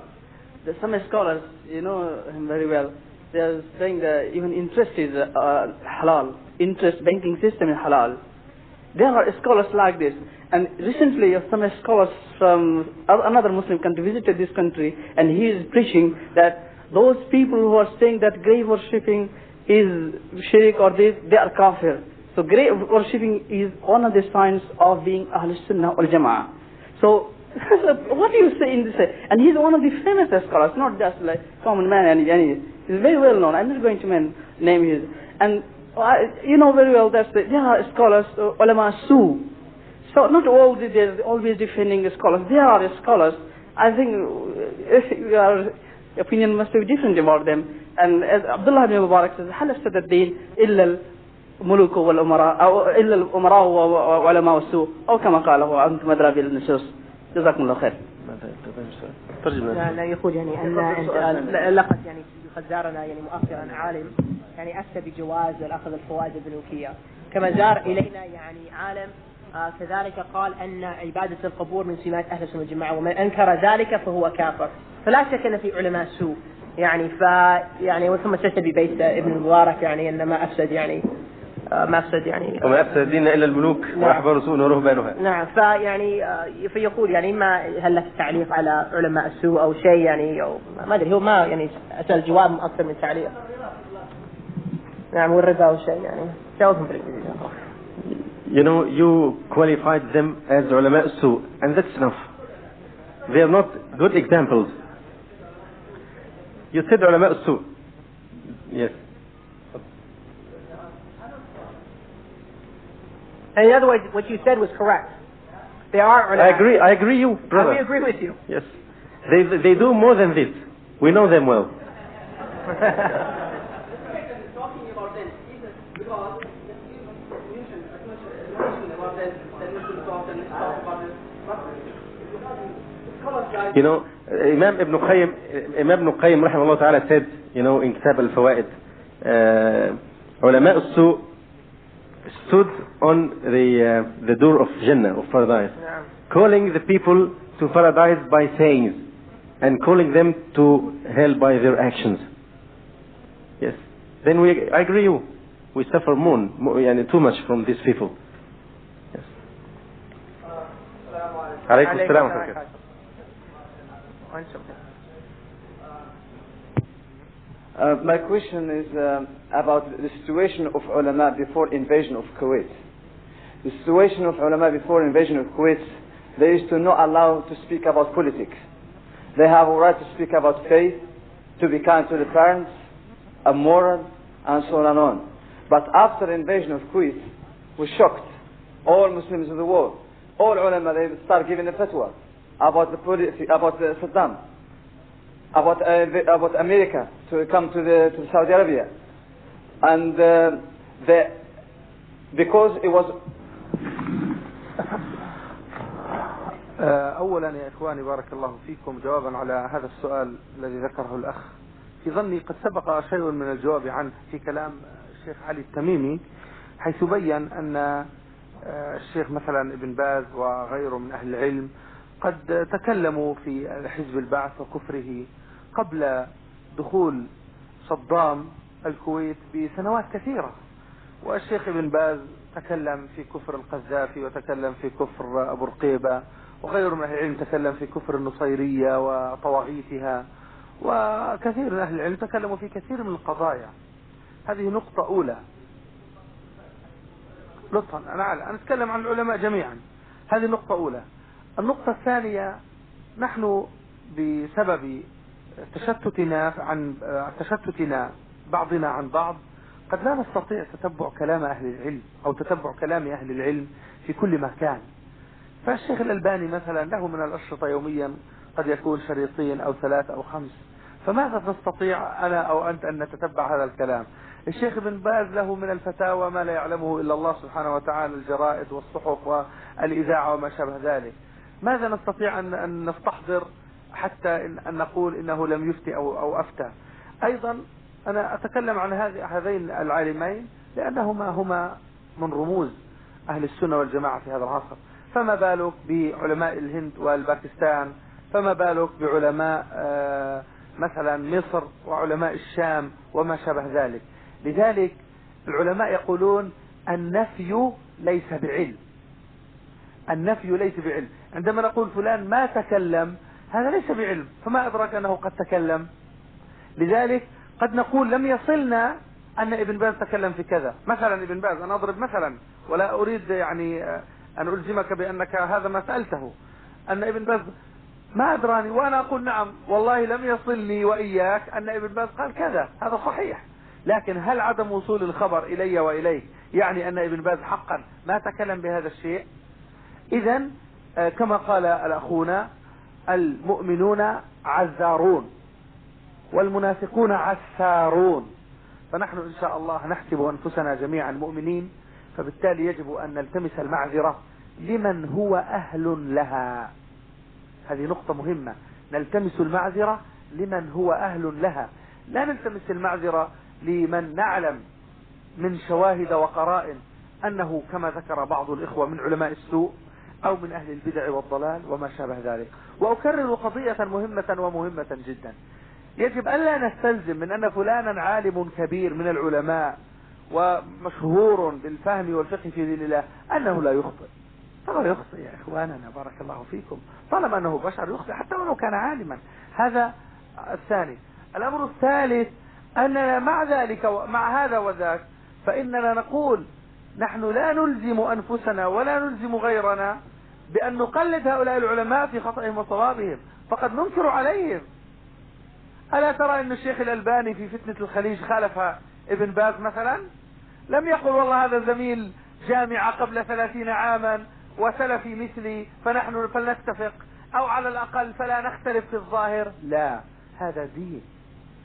Some scholars, you know him very well, they are saying that even interest is halal. Interest banking system is halal. There are scholars like this. And recently some scholars from another Muslim country visited this country, and he is preaching that those people who are saying that grave worshipping is shirk or this, they are kafir. So grave worshipping is one of the signs of being Ahlul Sunnah wal Jama'ah. So what do you say in this? And he's one of the famous scholars, not just like common man. He's very well known. I'm not going to name his. And you know very well that there are scholars, ulama su. So not all they're always defending the scholars. There are scholars. I think your opinion must be different about them. And as Abdullah ibn Mubarak says, هل استدى الدين إلا الملوك والأمراء أو إلا الأمراء وعلماء السوء أو كما قاله أنت مدرى بالنصوص. جزاكم الله خير.
لا يقول يعني أن لقد يعني قد زارنا يعني مؤخرا عالم يعني أفتى بجواز الأخذ الفوائد البنوكية، كما زار إلينا يعني عالم كذلك قال أن عبادة القبور من سمات أهل السنة والجماعة، ومن أنكر ذلك فهو كافر. فلا شك أن في علماء سوء يعني يعني وثم تشتبه بيت ابن المبارك يعني أن ما أفسد يعني ما أفسد يعني
وما أفسد الدين إلا الملوك وأحبار سوء ورهبانها.
نعم. فيعني فيقول يعني ما هل لك تعليق على علماء السوء أو شيء يعني أو ما أدري، هو ما يعني أسأل جواب أكثر من تعليق. نعم والرضا أو شيء يعني جاوبهم بالإنجليزي.
You know, you qualified them as ulama su, and that's enough. They are not good examples. You said ulama su. Yes.
And in other words, what you said was correct. They are ulama.
I agree you, brother.
We agree with you.
Yes. They do more than this. We know them well. You know, Imam Ibn Qayyim rahimahullah ta'ala said, you know, in Kitab al-Fawaid, ulama al-su stood on the door of Jannah, of paradise, calling the people to paradise by sayings and calling them to hell by their actions. Yes. Then I agree you. We suffer too much from these people. Yes. Alaykum as-salam wa rahmatullah.
My question is about the situation of ulama before invasion of Kuwait. The situation of ulama before invasion of Kuwait, they used to not allow to speak about politics. They have a right to speak about faith, to be kind to the parents, a moral, and so on and on. But after invasion of Kuwait, we shocked all Muslims of the world. All ulama, they start giving the fatwa about about Saddam, about America to come to Saudi Arabia, and because it was.
أولا يا إخواني بارك الله فيكم، جوابا على هذا السؤال الذي ذكره الأخ، في ظني قد سبق شيء من الجواب عنه في كلام الشيخ علي التميمي، حيث بين أن الشيخ مثلا ابن باز وغيره من أهل العلم قد تكلموا في حزب البعث وكفره قبل دخول صدام الكويت بسنوات كثيرة، والشيخ ابن باز تكلم في كفر القذافي وتكلم في كفر أبو رقيبة، وغيره من أهل العلم تكلم في كفر النصيرية وطواغيتها، وكثير من أهل العلم تكلموا في كثير من القضايا. هذه نقطة أولى. لطفا أنا أتكلم عن العلماء جميعا. هذه نقطة أولى. النقطة الثانية، نحن بسبب تشتتنا بعضنا عن بعض قد لا نستطيع تتبع كلام أهل العلم أو تتبع كلام أهل العلم في كل مكان. فالشيخ الألباني مثلا له من الأشرطة يوميا قد يكون شريطين أو 3 أو 5، فماذا نستطيع أنا أو أنت أن نتتبع هذا الكلام؟ الشيخ ابن باز له من الفتاوى ما لا يعلمه إلا الله سبحانه وتعالى، الجرائد والصحف والإذاعة وما شابه ذلك. ماذا نستطيع أن نستحضر حتى أن نقول إنه لم يفتي أو أفتى؟ أيضا أنا أتكلم عن هذين العالمين لأنهما هما من رموز أهل السنة والجماعة في هذا العصر، فما بالك بعلماء الهند والباكستان، فما بالك بعلماء مثلا مصر وعلماء الشام وما شابه ذلك. لذلك العلماء يقولون النفي ليس بعلم، النفي ليس بعلم. عندما نقول فلان ما تكلم هذا ليس بعلم، فما أدرك أنه قد تكلم. لذلك قد نقول لم يصلنا أن ابن باز تكلم في كذا، مثلا ابن باز، أنا أضرب مثلا ولا أريد يعني أن ألزمك بأنك هذا ما سألته، أن ابن باز ما أدراني وأنا أقول نعم والله لم يصلني وإياك أن ابن باز قال كذا، هذا صحيح. لكن هل عدم وصول الخبر إلي وإليك يعني أن ابن باز حقا ما تكلم بهذا الشيء؟ إذن كما قال الأخونا المؤمنون عزارون والمنافقون عسارون، فنحن إن شاء الله نحسب أنفسنا جميعا مؤمنين، فبالتالي يجب أن نلتمس المعذرة لمن هو أهل لها. هذه نقطة مهمة، نلتمس المعذرة لمن هو أهل لها، لا نلتمس المعذرة لمن نعلم من شواهد وقرائن أنه كما ذكر بعض الإخوة من علماء السوء أو من أهل البدع والضلال وما شابه ذلك. وأكرر قضية مهمة ومهمة جدا، يجب ألا نستلزم من أن فلانا عالم كبير من العلماء ومشهور بالفهم والفقه في دين الله أنه لا يخطئ. طبعا يخطئ يا إخواننا بارك الله فيكم، طالما أنه بشر يخطئ حتى ولو كان عالما. هذا الثاني. الأمر الثالث أننا مع ذلك مع هذا وذاك فإننا نقول نحن لا نلزم أنفسنا ولا نلزم غيرنا بأن نقلد هؤلاء العلماء في خطئهم وصوابهم، فقد ننكر عليهم. ألا ترى أن الشيخ الألباني في فتنة الخليج خالف ابن باز مثلا؟ لم يقل والله هذا زميل جامعة قبل 30 عاما وسلفي مثلي فنحن فلنتفق، أو على الأقل فلا نختلف في الظاهر. لا، هذا دين،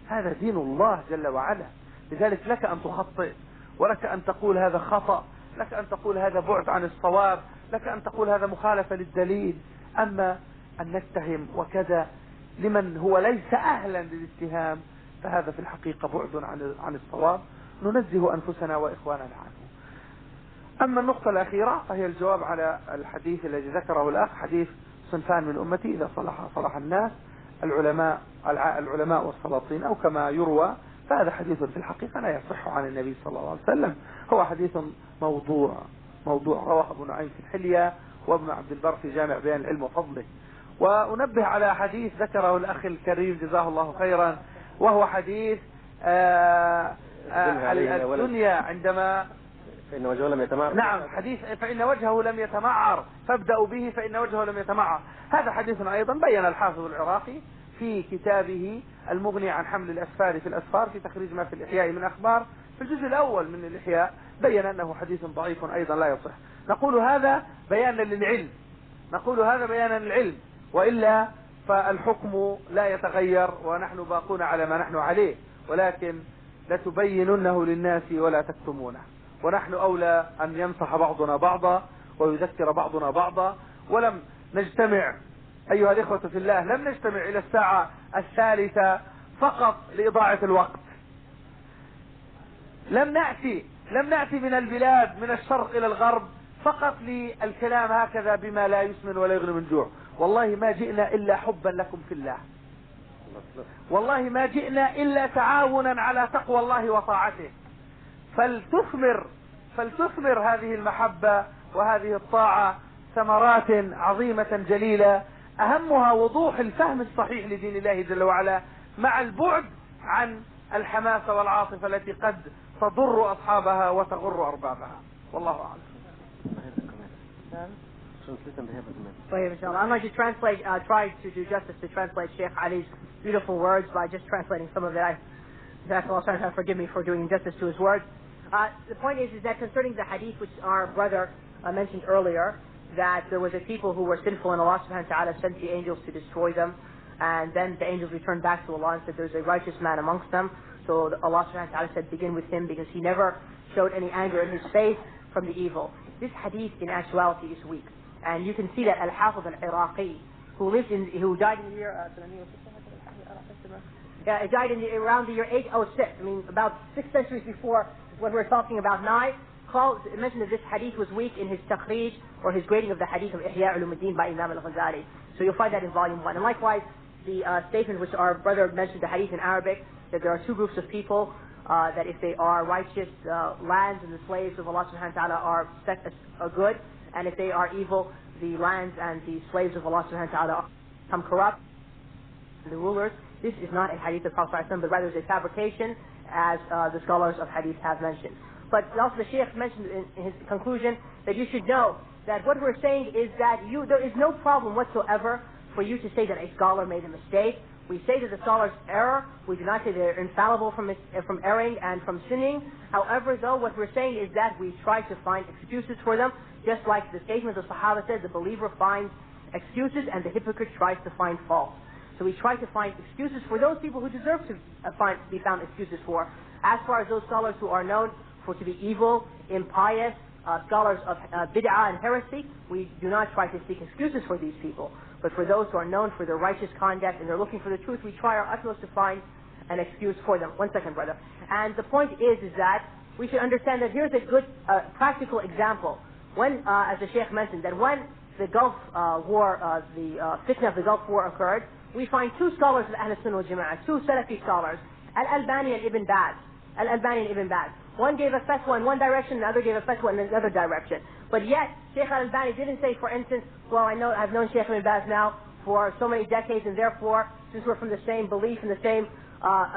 هذا دين الله جل وعلا. لذلك لك أن تخطئ، ولك أن تقول هذا خطأ، لك أن تقول هذا بعد عن الصواب، لك أن تقول هذا مخالفة للدليل. أما أن نتهم وكذا لمن هو ليس أهلا للاتهام فهذا في الحقيقة بعد عن الصواب، ننزه أنفسنا وإخواننا عنه. أما النقطة الأخيرة فهي الجواب على الحديث الذي ذكره الأخ، حديث صنفان من أمتي إذا صلح الناس، العلماء والسلاطين، أو كما يروى، فهذا حديث في الحقيقة لا يصح عن النبي صلى الله عليه وسلم، هو حديث موضوع رواه ابن نعيم في الحلية وابن عبد البر في جامع بيان العلم وفضله. وأنبه على حديث ذكره الأخ الكريم جزاه الله خيرا، وهو حديث الدنيا عندما
فإن وجهه لم يتمعر.
نعم، حديث فإن وجهه لم يتمعر فابدأوا به فإن وجهه لم يتمعر. هذا حديث أيضا بين الحافظ العراقي في كتابه المغني عن حمل الأسفار في الأسفار في تخريج ما في الإحياء من أخبار، في الجزء الأول من الإحياء، بين أنه حديث ضعيف أيضا لا يصح. نقول هذا بيانا للعلم، وإلا فالحكم لا يتغير ونحن باقون على ما نحن عليه، ولكن لتبيننه للناس ولا تكتمونه. ونحن أولى أن ينصح بعضنا بعضا ويذكر بعضنا بعضا. ولم نجتمع أيها الإخوة في الله، لم نجتمع إلى الساعة 3 فقط لإضاعة الوقت. لم نأتي من البلاد من الشرق إلى الغرب فقط للكلام هكذا بما لا يسمن ولا يغني من جوع. والله ما جئنا إلا حبا لكم في الله، والله ما جئنا إلا تعاونا على تقوى الله وطاعته. فلتثمر هذه المحبة وهذه الطاعة ثمرات عظيمة جليلة، أهمها وضوح الفهم الصحيح لدين الله جل وعلا، مع البعد عن الحماسة والعاطفة التي قد تضر أصحابها وتغر أربابها. والله أعلم.
translate and they have it.
طيب إن شاء الله. I'm going to translate, try to do justice to translate Sheikh Ali's beautiful words by just translating some of it. That's Allah subhanahu wa ta'ala forgive me for doing injustice to his words. The point is that concerning the hadith which our brother mentioned earlier, that there was a people who were sinful and Allah subhanahu wa ta'ala sent the angels to destroy them, and then the angels returned back to Allah and said there's a righteous man amongst them. So Allah subhanahu wa ta'ala said begin with him because he never showed any anger in his face from the evil. This hadith in actuality is weak, and you can see that al-Hafiz al-Iraqi, who died in the year he died in around the year 806. I mean, about 6 centuries before what we're talking about now. Mentioned that this hadith was weak in his takhrij, or his grading of the hadith of Ihya Ulumuddin by Imam al-Ghazali. So you'll find that in volume 1. And likewise, the statement which our brother mentioned, the hadith in Arabic, that there are two groups of people, that if they are righteous, lands and the slaves of Allah subhanahu wa ta'ala are good, and if they are evil, the lands and the slaves of Allah subhanahu wa ta'ala become corrupt, the rulers. This is not a hadith of Prophet ﷺ, but rather is a fabrication, as the scholars of hadith have mentioned. But also the Shaykh mentioned in his conclusion that you should know that what we're saying is that there is no problem whatsoever for you to say that a scholar made a mistake. We say that the scholars err. We do not say they're infallible from erring and from sinning. However, though, what we're saying is that we try to find excuses for them, just like the statement of the Sahaba says, the believer finds excuses and the hypocrite tries to find fault. So we try to find excuses for those people who deserve to be found excuses for. As far as those scholars who are known to be evil, impious, scholars of bid'ah and heresy, we do not try to seek excuses for these people. But for those who are known for their righteous conduct and they're looking for the truth, we try our utmost to find an excuse for them. 1 second, brother. And the point is that we should understand that here's a good practical example. When, as the Shaykh mentioned, that when the Gulf War, the fitna of the Gulf War occurred, we find two scholars of Ahl Sunnah wal Jama'ah, two Salafi scholars, al-Albani and Ibn Baz. One gave a fatwa in one direction, the other gave a fatwa in another direction. But yet, Shaykh al-Albani didn't say, for instance, well, I've known Shaykh Ibn Baz now for so many decades, and therefore, since we're from the same belief and the same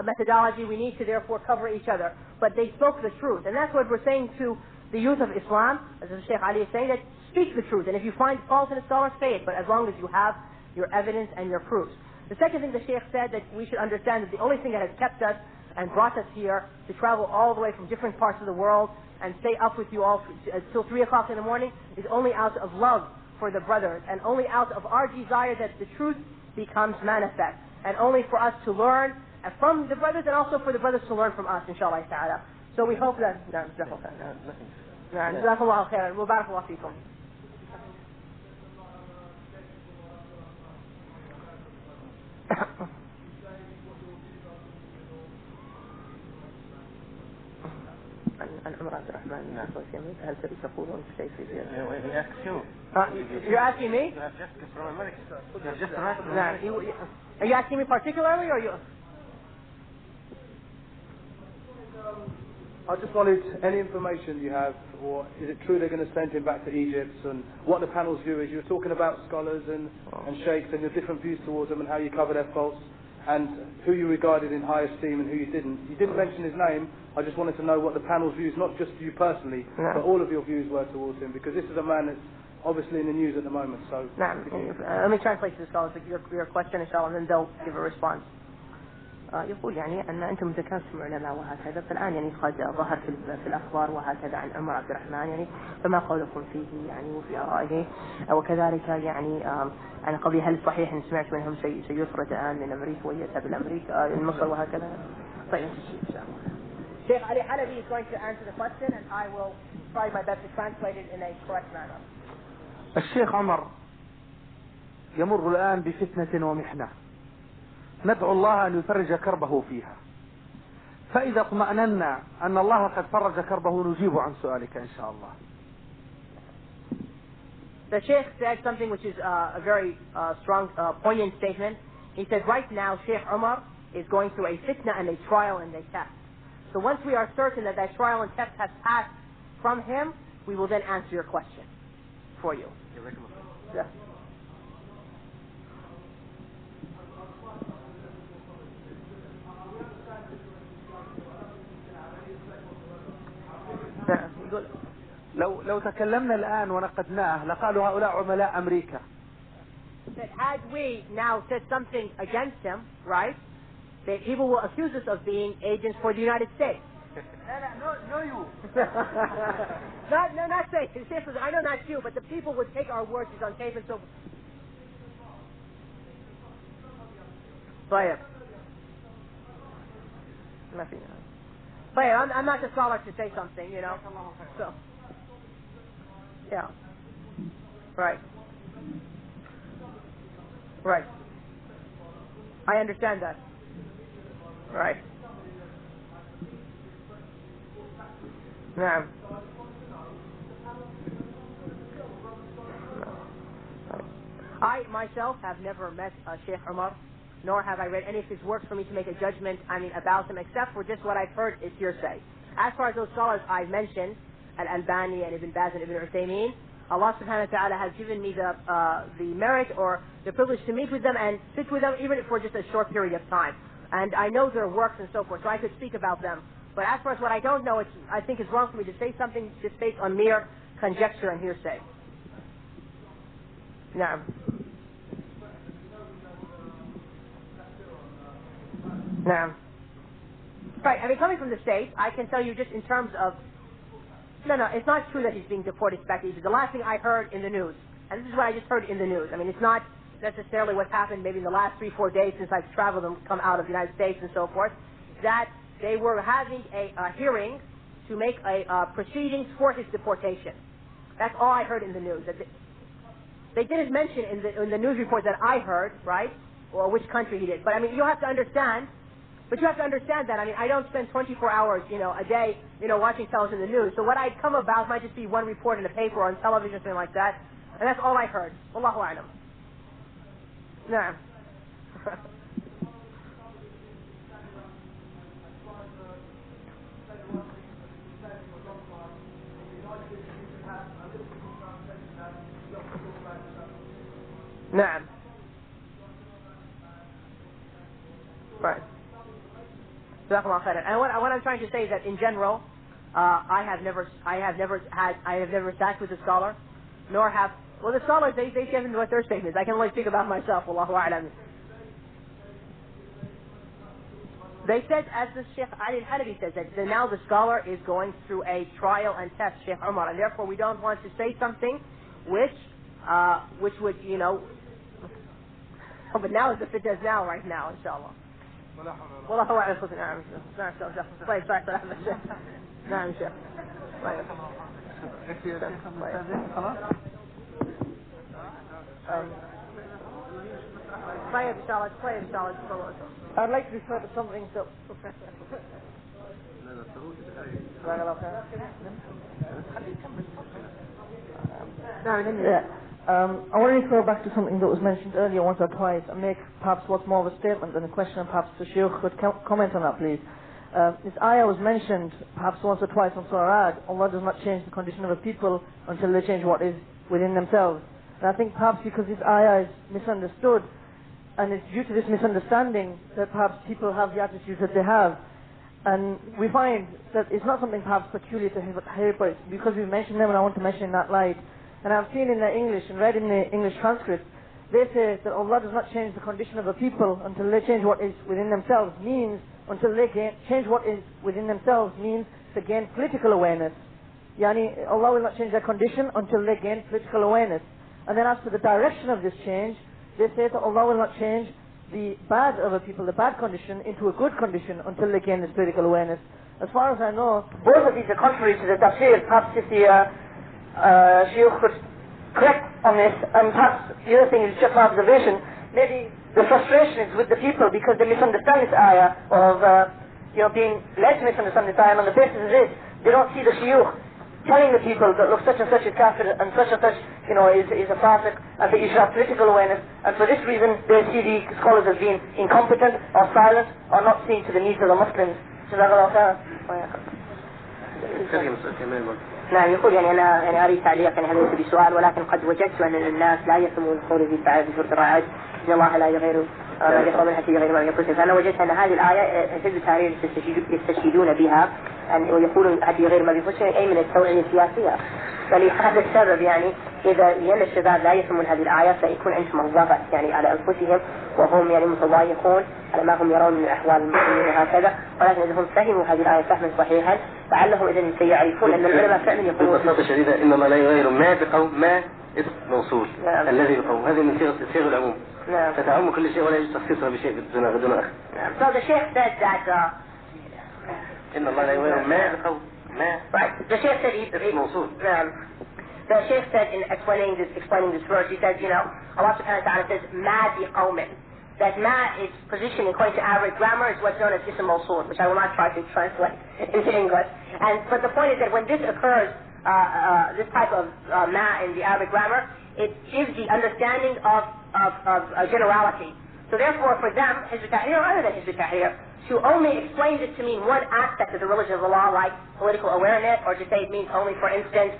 methodology, we need to therefore cover each other. But they spoke the truth. And that's what we're saying to the youth of Islam, as Shaykh Ali is saying, that speak the truth. And if you find fault in a scholar, say it, but as long as you have your evidence and your proofs. The second thing the Shaykh said, that we should understand that the only thing that has kept us and brought us here to travel all the way from different parts of the world and stay up with you all till 3 o'clock in the morning is only out of love for the brothers, and only out of our desire that the truth becomes manifest, and only for us to learn from the brothers and also for the brothers to learn from us, inshallah ta'ala. So we hope that... Jazakallah khairan wa barakallahu feekum. هل تقولون شيء في You're asking me? Are you asking me particularly, or you?
I just wanted any information you have, or is it true they're going to send him back to Egypt, and what the panel's view is. You were talking about scholars and sheikhs and your different views towards them and how you cover their faults, and who you regarded in high esteem and who you didn't. You didn't mention his name. I just wanted to know what the panel's views, not just you personally, but all of your views were towards him, because this is a man that's obviously in the news at the moment. So
let me translate to the scholars your question, inshallah, and then they'll give a response. يقول يعني أن أنتم ذكرتم علماء وهكذا، فالآن يعني قد ظهر في الأخبار وهكذا عن عمر عبد الرحمن، يعني فما قولكم فيه يعني وفي آرائه، وكذلك يعني عن قبل هل صحيح أن سمعت منهم سيطرد الآن من أمريكا ويأتى بالأمريكا من مصر وهكذا. طيب Sheikh al-Halabi is going to answer the question, and I will try my best to translate it in a correct manner.
الشيخ عمر يمر الآن بفتنة ومحنة، ندعو الله أن يفرج كربه فيها، فإذا اطمأننا أن الله قد فرج كربه نجيب عن سؤالك إن شاء الله.
The Sheikh said something which is a very strong, poignant statement. He said, right now Sheikh Umar is going through a fitna and a trial and a test. So once we are certain that that trial and test has passed from him, we will then answer your question for you. Yeah.
لو تكلمنا الآن ونقدناه لقالوا هؤلاء عملاء أمريكا.
That had we now said something against him, right, that people will accuse us of being agents for the United States.
No, you.
not say. I know not you, but the people would take our words on tape and so forth. طيب. I'm not the scholar to say something, you know. So, yeah. Right. Right. I understand that. Right. نعم. I myself have never met Sheikh Umar, nor have I read any of his works for me to make a judgment, about him, except for just what I've heard is hearsay. As far as those scholars I've mentioned, al-Albani and Ibn Baz and Ibn Uthaymeen, Allah subhanahu wa ta'ala has given me the merit or the privilege to meet with them and sit with them even for just a short period of time. And I know their works and so forth, so I could speak about them. But as far as what I don't know, I think it's wrong for me to say something just based on mere conjecture and hearsay. Naam. Naam. Right, coming from the States, I can tell you just in terms of... No, it's not true that he's being deported back to Egypt. The last thing I heard in the news, and this is what I just heard in the news, it's not necessarily what's happened maybe in the last 3-4 days since I've traveled and come out of the United States and so forth, that they were having a hearing to make a proceedings for his deportation. That's all I heard in the news. They didn't mention in the news report that I heard, right, or which country he did. But you have to understand. But you have to understand that, I don't spend 24 hours, a day, watching television and the news. So what I come about might just be one report in the paper or on television or something like that. And that's all I heard. Wallahu a'lam. Naam. Naam. Right. And what I'm trying to say is that in general, I have never sat with a scholar, nor have the scholars they give into what their statement is. I can only speak about myself. Wallahu a'lam. They said, as the Sheikh al-Halabi says, that now the scholar is going through a trial and test, Sheikh Umar, and therefore we don't want to say something which would but now is the fitness now, right now, inshallah. والله هو على الخطأ. نعم شيخ. طيب نعم شيخ. طيب إن شاء الله. I'd like to refer to something so. I want to refer back to something that was mentioned earlier once or twice and make perhaps what's more of a statement than a question, and perhaps the Shaykh could comment on that, please. This ayah was mentioned perhaps once or twice on Surah Ad. Allah does not change the condition of a people until they change what is within themselves. And I think perhaps because this ayah is misunderstood, and it's due to this misunderstanding that perhaps people have the attitudes that they have. And we find that it's not something perhaps peculiar to Hizb-ut-Tahrir, but it's because we've mentioned them and I want to mention in that light. And I've seen in the English and read in the English transcript, they say that Allah does not change the condition of a people until they change what is within themselves, means until they change what is within themselves, means to gain political awareness. Yani, Allah will not change their condition until they gain political awareness. And then as to the direction of this change, they say that Allah will not change the bad of a people, the bad condition, into a good condition until they gain this political awareness. As far as I know, both of these are contrary to the tafsir. Perhaps if the Shaykh could correct on this, and perhaps the other thing is just an observation, maybe the frustration is with the people because they misunderstand this ayah of being led to misunderstand this ayah, and on the basis of this they don't see the Shaykh telling the people that look, such and such is kafir and such is a fasiq, and that you should have political awareness, and for this reason they see the scholars as being incompetent or silent or not seeing to the needs of the Muslims.
نعم يقول أنا أريد تعليق هذا ليس بسؤال ولكن قد وجدت أن الناس لا يفهمون قولي في سورة الرعد إن الله لا يغير ما يقصر منها في غير ما يقصر. فأنا وجدت أن هذه الآية حزب التحرير يستشهدون بها ويقولون هذه غير ما يقصر أي من التوعية السياسية. فلهذا السبب يعني إذا لأن الشباب لا يفهمون هذه الآية فيكون عندهم الضغط يعني على أنفسهم وهم يعني متضايقون على ما هم يرون من أحوال المسلمين وهكذا. ولكن إذا هم فهموا هذه الآية فهما صحيحا فعلهم إذن سيعرفون أن العلماء فعلا يقولون
ببساطة شديدة إن الله لا يغير ما بقوم ما اسم موصول.
نعم.
الذي بقوم هذه من صيغ العموم.
نعم.
فتعم كل شيء ولا يجوز تخصيصها بشيء بدون أخر.
نعم. So the Sheikh said that
إن الله لا يغير ما بقوم ما.
Right. The Sheikh said
اسم موصول.
The Sheikh said in explaining this verse, he said, you know, Allah subhanahu wa ta'ala says, ma bi qawmin. That ma is position according to Arabic grammar is what's known as ism mawsul, which I will not try to translate into English. But the point is that when this occurs, this type of ma in the Arabic grammar, it gives the understanding of generality. So therefore, for them, Hizb-ut-Tahrir or other than Hizb-ut-Tahrir, to only explain this to mean one aspect of the religion of Allah, like political awareness, or to say it means only, for instance,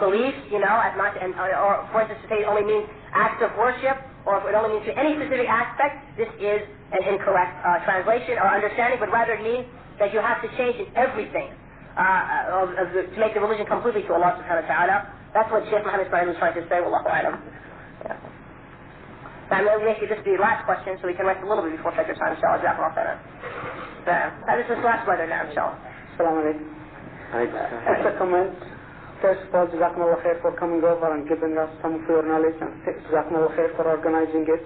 beliefs, you know, as much, or for instance, to say it only means acts of worship, or if it only means to any specific aspect, this is an incorrect translation or understanding, but rather it means that you have to change in everything to make the religion completely to Allah subhanahu wa ta'ala. That's what Sheikh Muhammad Isma'il was trying to say, wallahu a'lam. Now, I'm going to make this the last question so we can rest a little bit before Fajr time, inshallah. Jazakumullah khairan. This is the last brother now, inshallah.
Assalamu alaikum. Just a comment. First of all, Jazakumullah khair for coming over and giving us some of your knowledge, and Jazakumullah khair for organizing it.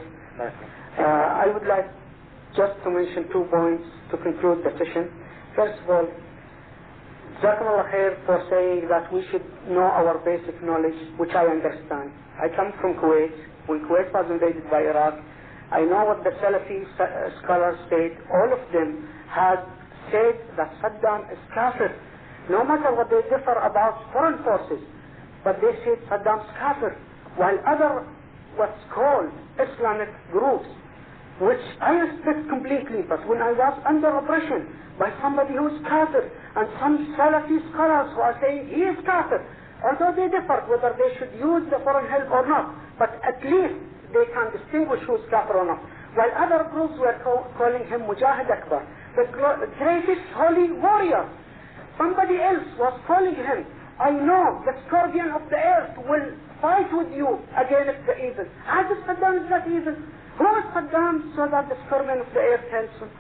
I would like just to mention 2 points to conclude the session. First of all, Jazakumullah khair for saying that we should know our basic knowledge, which I understand. I come from Kuwait. When Kuwait was invaded by Iraq, I know what the Salafi scholars said. All of them had said that Saddam is kafir, no matter what they differ about foreign forces. But they said Saddam's kafir, while other what's called Islamic groups, which I respect completely, but when I was under oppression by somebody who is kafir, and some Salafi scholars who are saying he is kafir, although they differ whether they should use the foreign help or not, but at least they can distinguish who is kafir or not. While other groups were calling him Mujahid Akbar, the greatest holy warrior. Somebody else was calling him, I know the scorpion of the earth will fight with you against the evil. As if Saddam is not evil, who is Saddam so that the scorpion of the earth helps him?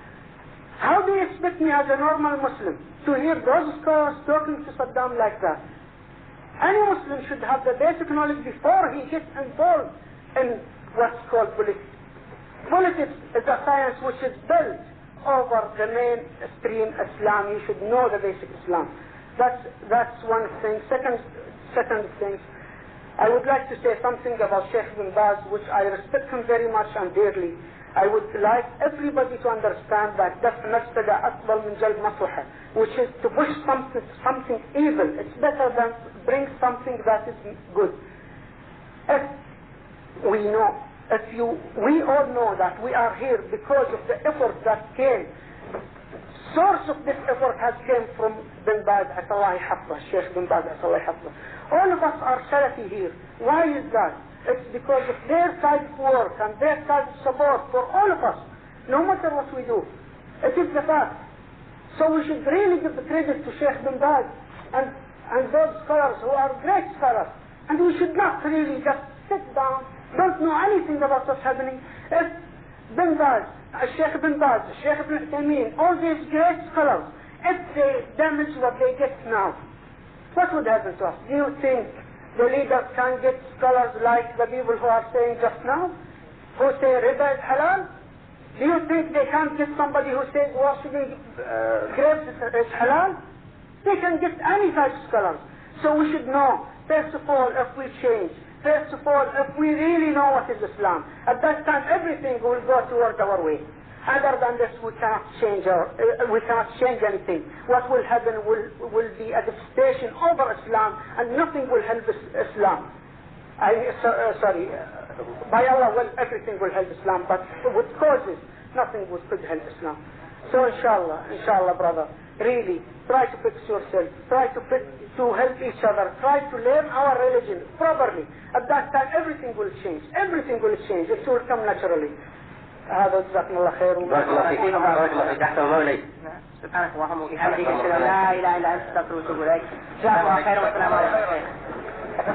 How do you expect me as a normal Muslim to hear those scholars talking to Saddam like that? Any Muslim should have the basic knowledge before he gets involved in what's called politics. Politics is a science which is built over the mainstream Islam. You should know the basic Islam. That's one thing. Second thing, I would like to say something about Sheikh bin Baz, which I respect him very much and dearly. I would like everybody to understand that دفع مفسدة أفضل من جلب مصلحة, which is to push something evil. It's better than bring something that is good. If we all know that we are here because of the effort that came. Source of this effort has came from bin Baz, Asallah Hafla, Sheikh bin Baz, Asallah Hafla. All of us are Salafi here. Why is that? It's because of their side of work and their side of support for all of us, no matter what we do. It is the fact. So we should really give the credit to Sheikh bin Baz and those scholars who are great scholars. And we should not really just sit down, don't know anything about what's happening. If bin Baz, Sheikh bin Baz, Sheikh bin al-Tamimi, all these great scholars, if they damage what they get now, what would happen to us? Do you think the leaders can get scholars like the people who are saying just now, who say riba is halal? Do you think they can get somebody who says worshipping grapes is halal? They can get any type of scholars. So we should know, first of all, if we change, first of all, if we really know what is Islam, at that time everything will go towards our way. Other than this, we cannot change anything. What will happen will be a devastation over Islam, and nothing will help Islam. By Allah, well, everything will help Islam, but with causes, nothing could help Islam. So inshallah, brother, really try to fix yourself, try to help each other, try to learn our religion properly. At that time, everything will change. Everything will change. It will come naturally. هذا جزاكم الله خير.
بارك الله فيك. بارك الله فيك. أحسن الله إليك. سبحانك اللهم وبحمدك أشهد أن لا إله إلا أنت أستغفرك وأتوب إليك. جزاكم الله خيرا والسلام عليكم.